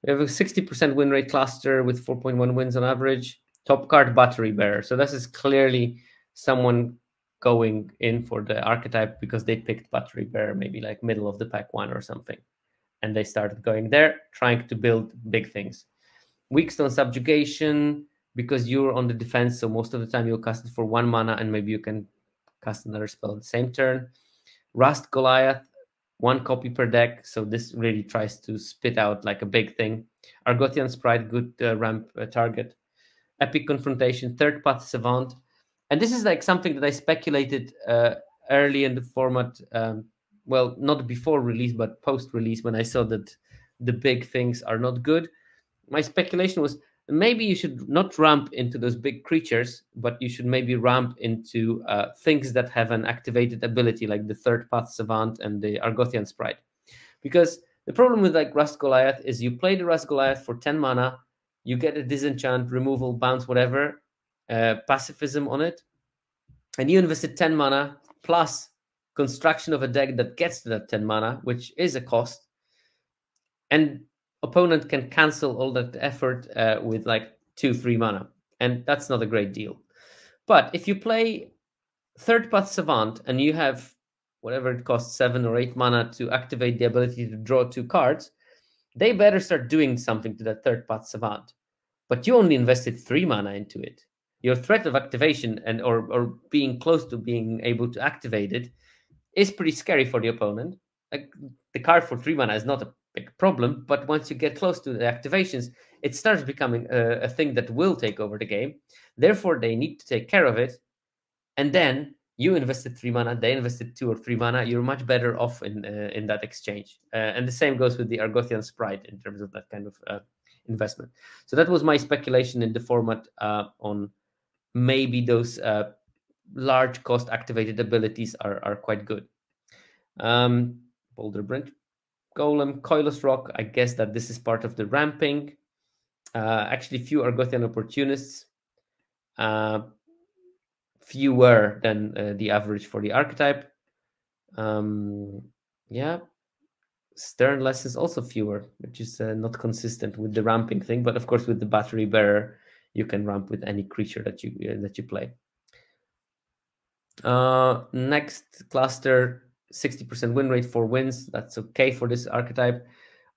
We have a 60% win rate cluster with 4.1 wins on average. Top card, Battery Bearer. So this is clearly someone going in for the archetype because they picked Battery Bearer, maybe like middle of the pack one or something. And they started going there, trying to build big things. Weakstone Subjugation, because you're on the defense, so most of the time you'll cast it for 1 mana, and maybe you can cast another spell at the same turn. Rust Goliath, 1 copy per deck, so this really tries to spit out like a big thing. Argothian Sprite, good ramp target. Epic Confrontation, Third Path Savant. And this is like something that I speculated early in the format, well, not before release, but post-release, when I saw that the big things are not good. My speculation was maybe you should not ramp into those big creatures, but you should maybe ramp into things that have an activated ability, like the Third Path Savant and the Argothian Sprite. Because the problem with like Rust Goliath is you play the Rust Goliath for 10 mana, you get a disenchant, removal, bounce, whatever, pacifism on it, and you invested 10 mana plus construction of a deck that gets to that 10 mana, which is a cost, and opponent can cancel all that effort with like 2-3 mana, and that's not a great deal. But if you play Third Path Savant and you have whatever it costs, 7 or 8 mana to activate the ability to draw 2 cards, they better start doing something to that Third Path Savant. But you only invested 3 mana into it. Your threat of activation and or being close to being able to activate it is pretty scary for the opponent. Like the card for 3 mana is not a big problem, but once you get close to the activations, it starts becoming a thing that will take over the game. Therefore, they need to take care of it. And then you invested 3 mana, they invested 2 or 3 mana. You're much better off in that exchange. And the same goes with the Argothian Sprite in terms of that kind of investment. So that was my speculation in the format on maybe those large cost activated abilities are quite good. Boulder Branch Golem, Coilous Rock. I guess that this is part of the ramping. Actually, few Argothian Opportunists. Fewer than the average for the archetype. Yeah. Stern Lessons also fewer, which is not consistent with the ramping thing. But of course, with the Battery Bearer, you can ramp with any creature that you play. Next cluster, 60% win rate, 4 wins. That's okay for this archetype.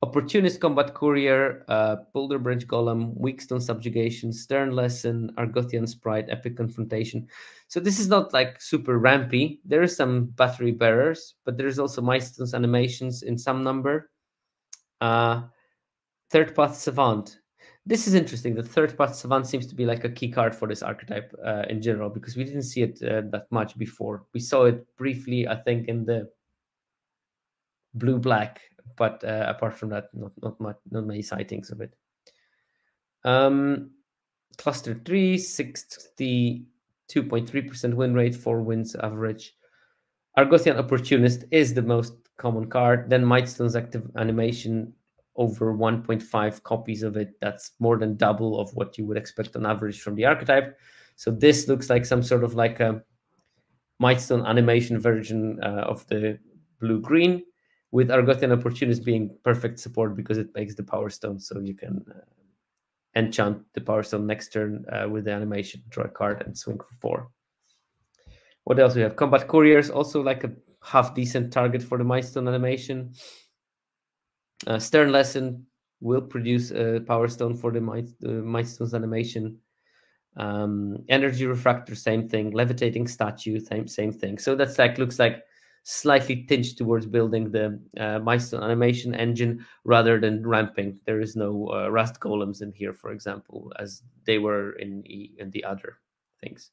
Opportunist Combat Courier, Boulder Branch Golem, Weakstone Subjugation, Stern Lesson, Argothian Sprite, Epic Confrontation. So this is not like super rampy. There is some Battery Bearers, but there is also Milestones Animations in some number. Third Path Savant. This is interesting. The Third Path Savant seems to be like a key card for this archetype in general, because we didn't see it that much before. We saw it briefly, I think, in the blue-black, but apart from that, not many sightings of it. Cluster 3, 62.3% win rate, 4 wins average. Argothian Opportunist is the most common card. Then Milestone's active animation, over 1.5 copies of it. That's more than double of what you would expect on average from the archetype. So this looks like some sort of like a Mightstone animation version of the blue-green, with Argothian Opportunist being perfect support because it makes the Power Stone, so you can enchant the Power Stone next turn with the animation, draw a card, and swing for 4. What else we have? Combat Couriers, also like a half-decent target for the Mightstone animation. Stern Lesson will produce a Power Stone for the Mightstone's animation. Energy Refractor, same thing. Levitating Statue, same thing. So that's like, looks like slightly tinged towards building the Mightstone animation engine rather than ramping. There is no Rust Golems in here, for example, as they were in the other things.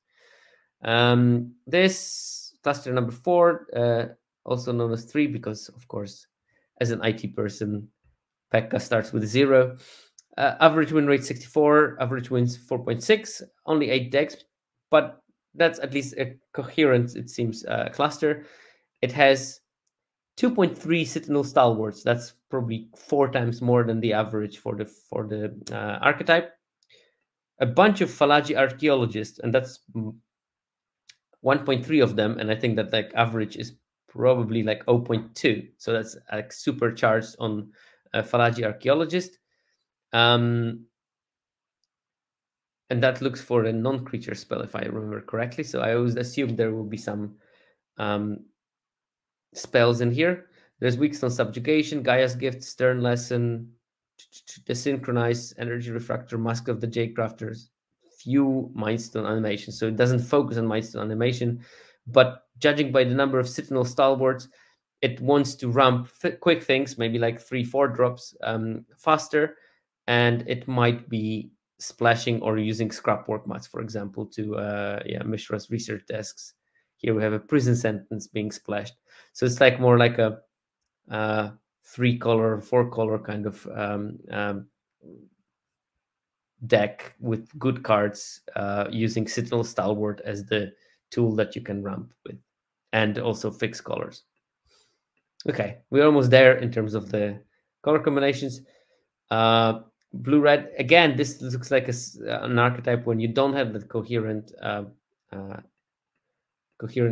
This cluster number 4, also known as 3, because of course, as an IT person, Pekka starts with 0. Average win rate 64, average wins 4.6, only 8 decks, but that's at least a coherent, it seems, cluster. It has 2.3 Sentinel Stalwarts. That's probably 4 times more than the average for the archetype. A bunch of Falaji Archaeologists, and that's 1.3 of them, and I think that like average is probably like 0.2. So that's like supercharged on Falaji Archaeologist. And that looks for a non-creature spell, if I remember correctly. So I always assume there will be some spells in here. There's Weakstone Subjugation, Gaia's Gift, Stern Lesson, Desynchronized, Energy Refractor, Mask of the Jadecrafters, few Mindstone animations. So it doesn't focus on Mindstone animation, but judging by the number of Sentinel Stalwarts, it wants to ramp quick things, maybe like 3-4 drops faster, and it might be splashing or using scrapwork mats, for example, to Mishra's research desks. Here we have a prison sentence being splashed. So it's like more like a 3-color, 4-color kind of deck with good cards, using Sentinel Stalwart as the tool that you can ramp with, and also fix colors. Okay, we're almost there in terms of the color combinations. Blue-red, again, this looks like an archetype when you don't have the coherent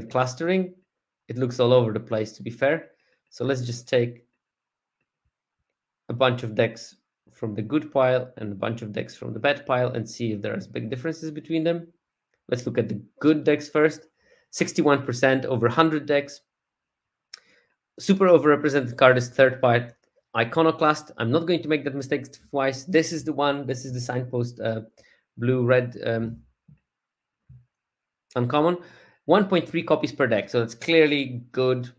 clustering. It looks all over the place, to be fair. So let's just take a bunch of decks from the good pile and a bunch of decks from the bad pile and see if there's big differences between them. Let's look at the good decks first. 61% over 100 decks. Super overrepresented card is third part Iconoclast. I'm not going to make that mistake twice. This is the one. This is the signpost blue-red uncommon. 1.3 copies per deck. So it's clearly good.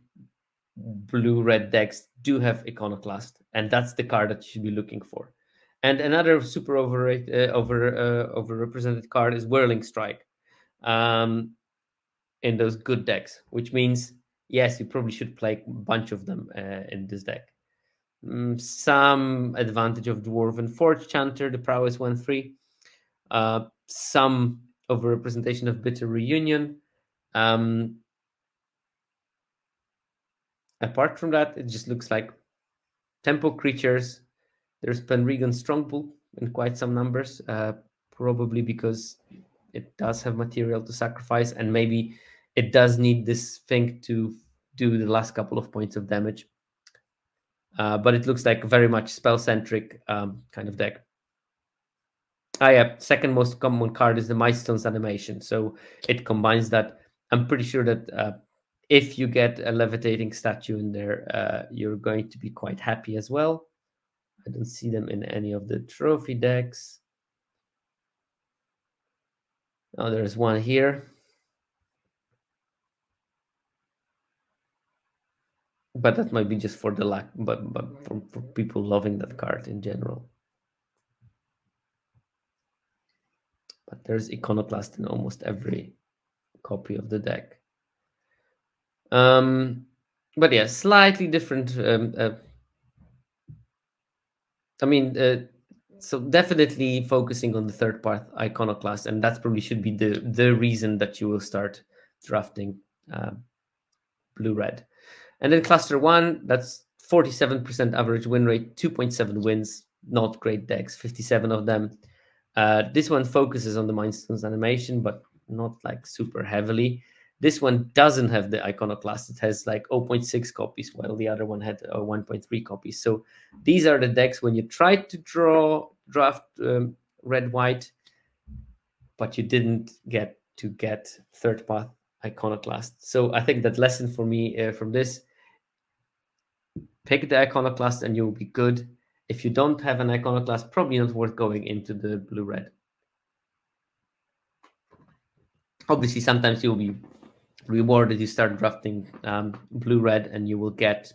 Blue-red decks do have Iconoclast, and that's the card that you should be looking for. And another super overrepresented card is Whirling Strike in those good decks, which means, yes, you probably should play a bunch of them in this deck. Some advantage of Dwarven Forge Chanter, the Prowess 1/3. Some overrepresentation of Bitter Reunion. Apart from that, it just looks like tempo creatures. There's Penregan Strongbull in quite some numbers, probably because it does have material to sacrifice, and maybe it does need this thing to do the last couple of points of damage. But it looks like very much spell-centric kind of deck. Yeah, second most common card is the Milestones animation. So it combines that. I'm pretty sure that if you get a levitating statue in there, you're going to be quite happy as well. I don't see them in any of the trophy decks. Oh, there's one here. But that might be just for the lack, but for people loving that card in general. But there's Iconoclast in almost every copy of the deck. But yeah, slightly different. So definitely focusing on the third part Iconoclast, and that probably should be the reason that you will start drafting blue-red. And then cluster 1, that's 47% average win rate, 2.7 wins, not great decks, 57 of them. This one focuses on the Mindstones animation, but not like super heavily. This one doesn't have the iconoclast. It has like 0.6 copies, while the other one had 1.3 copies. So these are the decks when you try to draft red white, but you didn't get third path iconoclast. So I think that lesson for me from this: pick the iconoclast and you'll be good. If you don't have an iconoclast, probably not worth going into the blue red. Obviously, sometimes you'll be rewarded. You start drafting blue red and you will get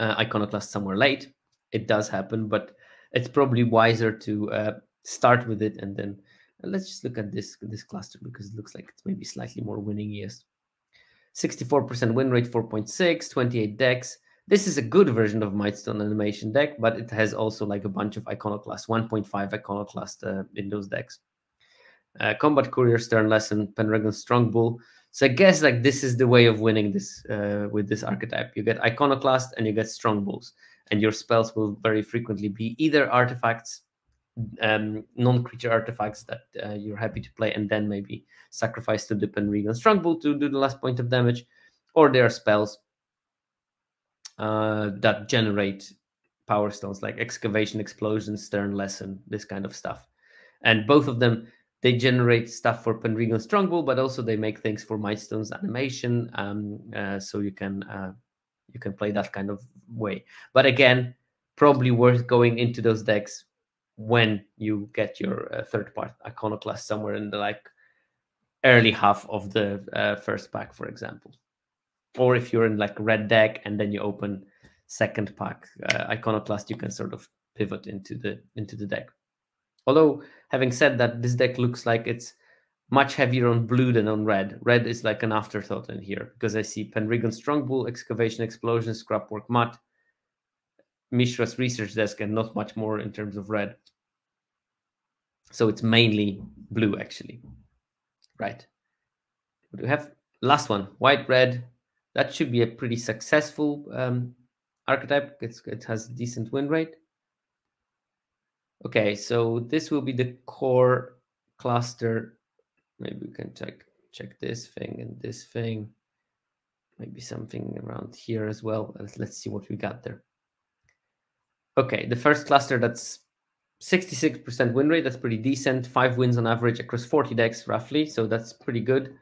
iconoclast somewhere late. It does happen, but it's probably wiser to start with it, and then let's just look at this cluster, because it looks like it's maybe slightly more winning. Yes, 64% win rate, 4.6, 28 decks. This is a good version of Mightstone animation deck, but it has also like a bunch of iconoclast, 1.5 iconoclast in those decks. Combat Courier, Stern Lesson, Pendragon Strongbull. So I guess like this is the way of winning this with this archetype. You get iconoclast and you get Strongbulls, and your spells will very frequently be either artifacts, non-creature artifacts that you're happy to play, and then maybe sacrifice to the Pendragon Strongbull to do the last point of damage, or there are spells that generate power stones like Excavation, Explosion, Stern Lesson, this kind of stuff. And both of them, they generate stuff for Pendragon Strongbull, but also they make things for Mightstone's animation, so you can play that kind of way. But again, probably worth going into those decks when you get your third part iconoclast somewhere in the like early half of the first pack, for example. Or if you're in like red deck and then you open second pack iconoclast, you can sort of pivot into the deck. Although, having said that, this deck looks like it's much heavier on blue than on red. Red is like an afterthought in here, because I see Pendragon Strongbull, Excavation, Explosion, Scrapwork, Mutt, Mishra's Research Desk, and not much more in terms of red. So it's mainly blue, actually. Right. What do we have? Last one, white, red. That should be a pretty successful archetype. It has a decent win rate. Okay, so this will be the core cluster. Maybe we can check this thing and this thing. Maybe something around here as well. Let's see what we got there. Okay, the first cluster, that's 66% win rate. That's pretty decent. 5 wins on average across 40 decks, roughly. So that's pretty good.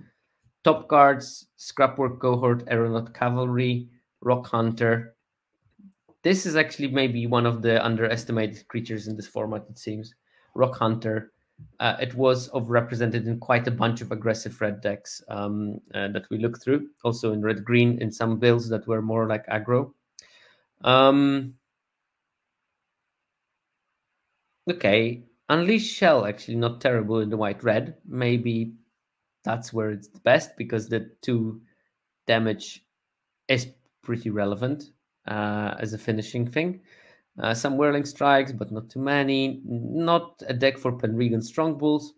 Top cards: Scrapwork Cohort, Aeronaut Cavalry, Rock Hunter. This is actually maybe one of the underestimated creatures in this format, it seems. Rock Hunter. It was overrepresented in quite a bunch of aggressive red decks that we looked through. Also in red-green, in some builds that were more like aggro. Okay, Unleash Shell, actually not terrible in the white-red. Maybe that's where it's the best, because the 2 damage is pretty relevant as a finishing thing. Some Whirling Strikes, but not too many. Not a deck for Pendragon Strongbulls.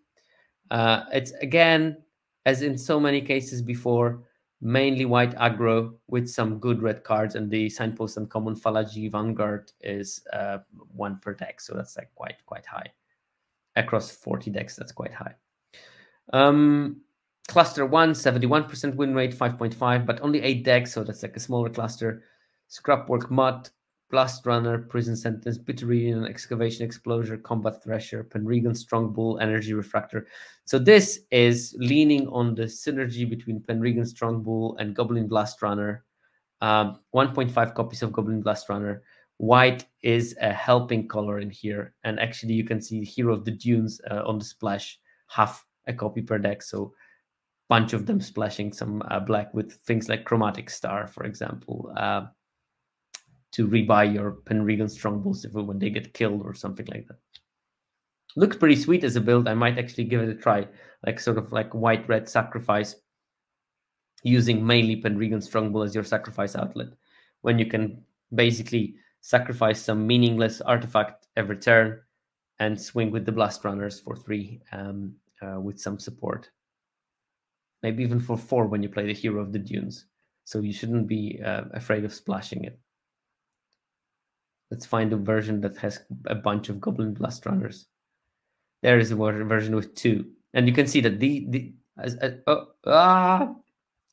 It's, again, as in so many cases before, mainly white aggro with some good red cards, and the Signpost Uncommon Phalange Vanguard is 1 per deck, so that's like quite high. Across 40 decks, that's quite high. Cluster 1, 71% win rate, 5.5, but only 8 decks, so that's like a smaller cluster. Scrapwork Mutt, Blast Runner, Prison Sentence, Bitterian, Excavation Explosion, Combat Thresher, Pendragon Strongbull, Energy Refractor. So this is leaning on the synergy between Pendragon Strongbull and Goblin Blast Runner. 1.5 copies of Goblin Blast Runner. White is a helping color in here, and actually you can see Hero of the Dunes on the splash, half a copy per deck, so bunch of them splashing some black with things like Chromatic Star, for example, to rebuy your Pendragon Strongbulls when they get killed or something like that. Looks pretty sweet as a build. I might actually give it a try, like sort of like white-red sacrifice, using mainly Pendragon Strongbull as your sacrifice outlet, when you can basically sacrifice some meaningless artifact every turn and swing with the Blast Runners for 3 with some support. Maybe even for 4 when you play the Hero of the Dunes. So you shouldn't be afraid of splashing it. Let's find a version that has a bunch of Goblin Blast Runners. There is a version with 2. And you can see that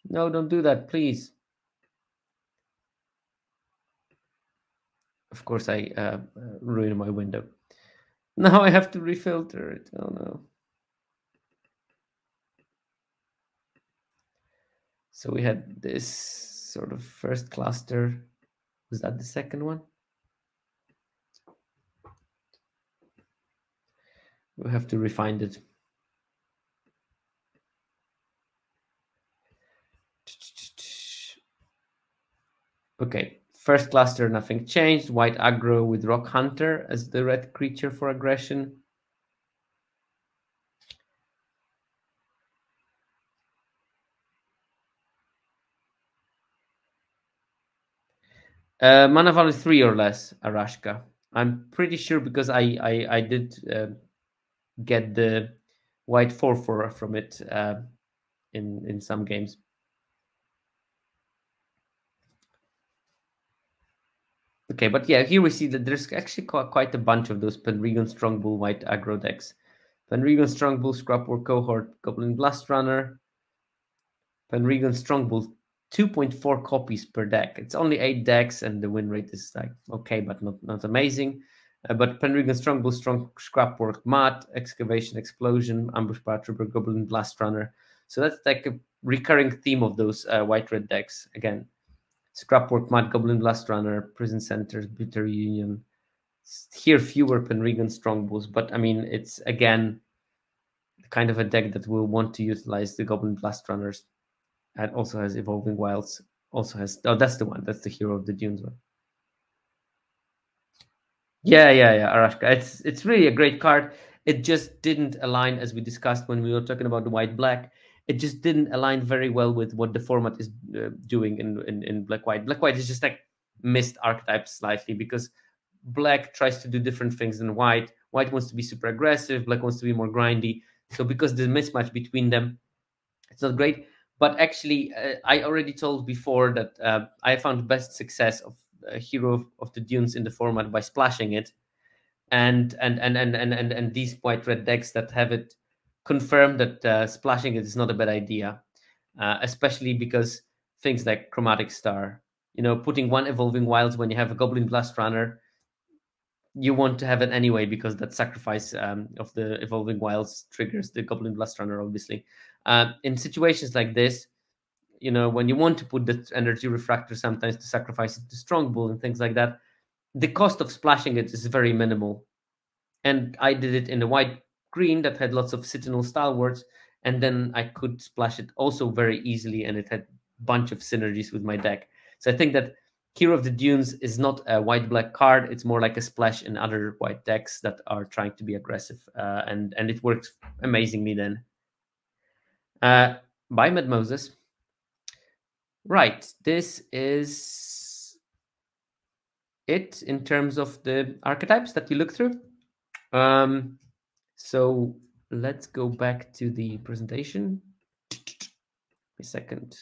No, don't do that, please. Of course, I ruined my window. Now I have to refilter it. Oh no. So we had this sort of first cluster. Was that the second one? We have to refine it. Okay, first cluster, nothing changed. White aggro with Rock Hunter as the red creature for aggression. Mana value 3 or less, Arashka. I'm pretty sure because I did get the white 4/4 from it in some games. Okay, but yeah, here we see that there's actually quite a bunch of those Penregan Strongbull white aggro decks. Penregan Strongbull, Scrapwork Cohort, Goblin Blast Runner, Penregan Strongbull, 2.4 copies per deck. It's only 8 decks, and the win rate is like okay, but not amazing. But Penregan Strongbull, Strong Scrapwork, Mat, Excavation Explosion, Ambush Paratrooper, Goblin Blast Runner. So that's like a recurring theme of those white-red decks. Again, Scrapwork, Mat, Goblin Blast Runner, Prison Centers, Bitter Union. Here fewer Penregan Strongbulls, but I mean it's again kind of a deck that will want to utilize the Goblin Blast Runners. And also has Evolving Wilds. Also has that's the one. That's the Hero of the Dunes one. Yeah, Arashka. It's really a great card. It just didn't align as we discussed when we were talking about the white black. It just didn't align very well with what the format is doing in black white. Black white is just like missed archetypes slightly because black tries to do different things than white. White wants to be super aggressive. Black wants to be more grindy. So because the mismatch between them, it's not great. But actually, I already told before that I found best success of Hero of the Dunes in the format by splashing it, and these white red decks that have it confirm that splashing it is not a bad idea, especially because things like Chromatic Star, putting one Evolving Wilds when you have a Goblin Blast Runner, you want to have it anyway because that sacrifice of the Evolving Wilds triggers the Goblin Blast Runner, obviously. In situations like this, when you want to put the energy refractor sometimes to sacrifice it to Strongbull and things like that, the cost of splashing it is very minimal. And I did it in a white green that had lots of Citadel Stalwarts, and then I could splash it also very easily, and it had a bunch of synergies with my deck. So I think that Hero of the Dunes is not a white-black card. It's more like a splash in other white decks that are trying to be aggressive, and it works amazingly then. Bye, Mad Moses. Right, this is it in terms of the archetypes that you look through. So let's go back to the presentation. A second.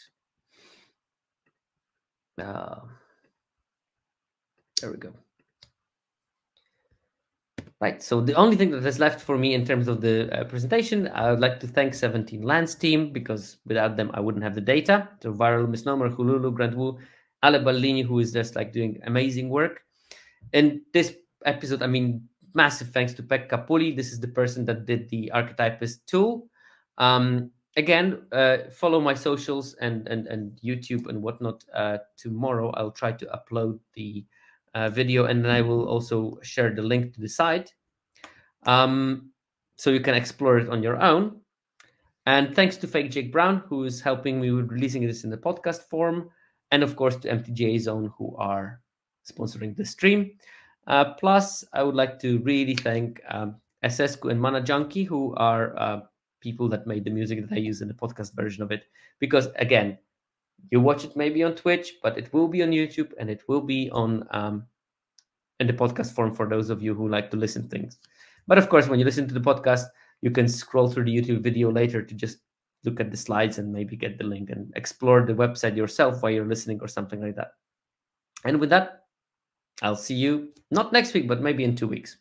There we go. Right, so the only thing that is left for me in terms of the presentation, I would like to thank 17 Lands team, because without them, I wouldn't have the data. So Viral, Misnomer, Hululu, Grant Wu, Ale Ballini, who is just like doing amazing work. In this episode, I mean, massive thanks to Pekka Pulli. This is the person that did the Archetypist tool. Again, follow my socials and YouTube and whatnot. Tomorrow, I'll try to upload the video, and then I will also share the link to the site, so you can explore it on your own. And thanks to Fake Jake Brown, who is helping me with releasing this in the podcast form, and of course to MTGA Zone, who are sponsoring the stream. Plus, I would like to really thank Esescu and Mana Junkie, who are people that made the music that I use in the podcast version of it. Because again, you watch it maybe on Twitch, but it will be on YouTube, and it will be on in the podcast form for those of you who like to listen to things. But of course, when you listen to the podcast, you can scroll through the YouTube video later to just look at the slides and maybe get the link and explore the website yourself while you're listening or something like that. And with that, I'll see you not next week, but maybe in 2 weeks.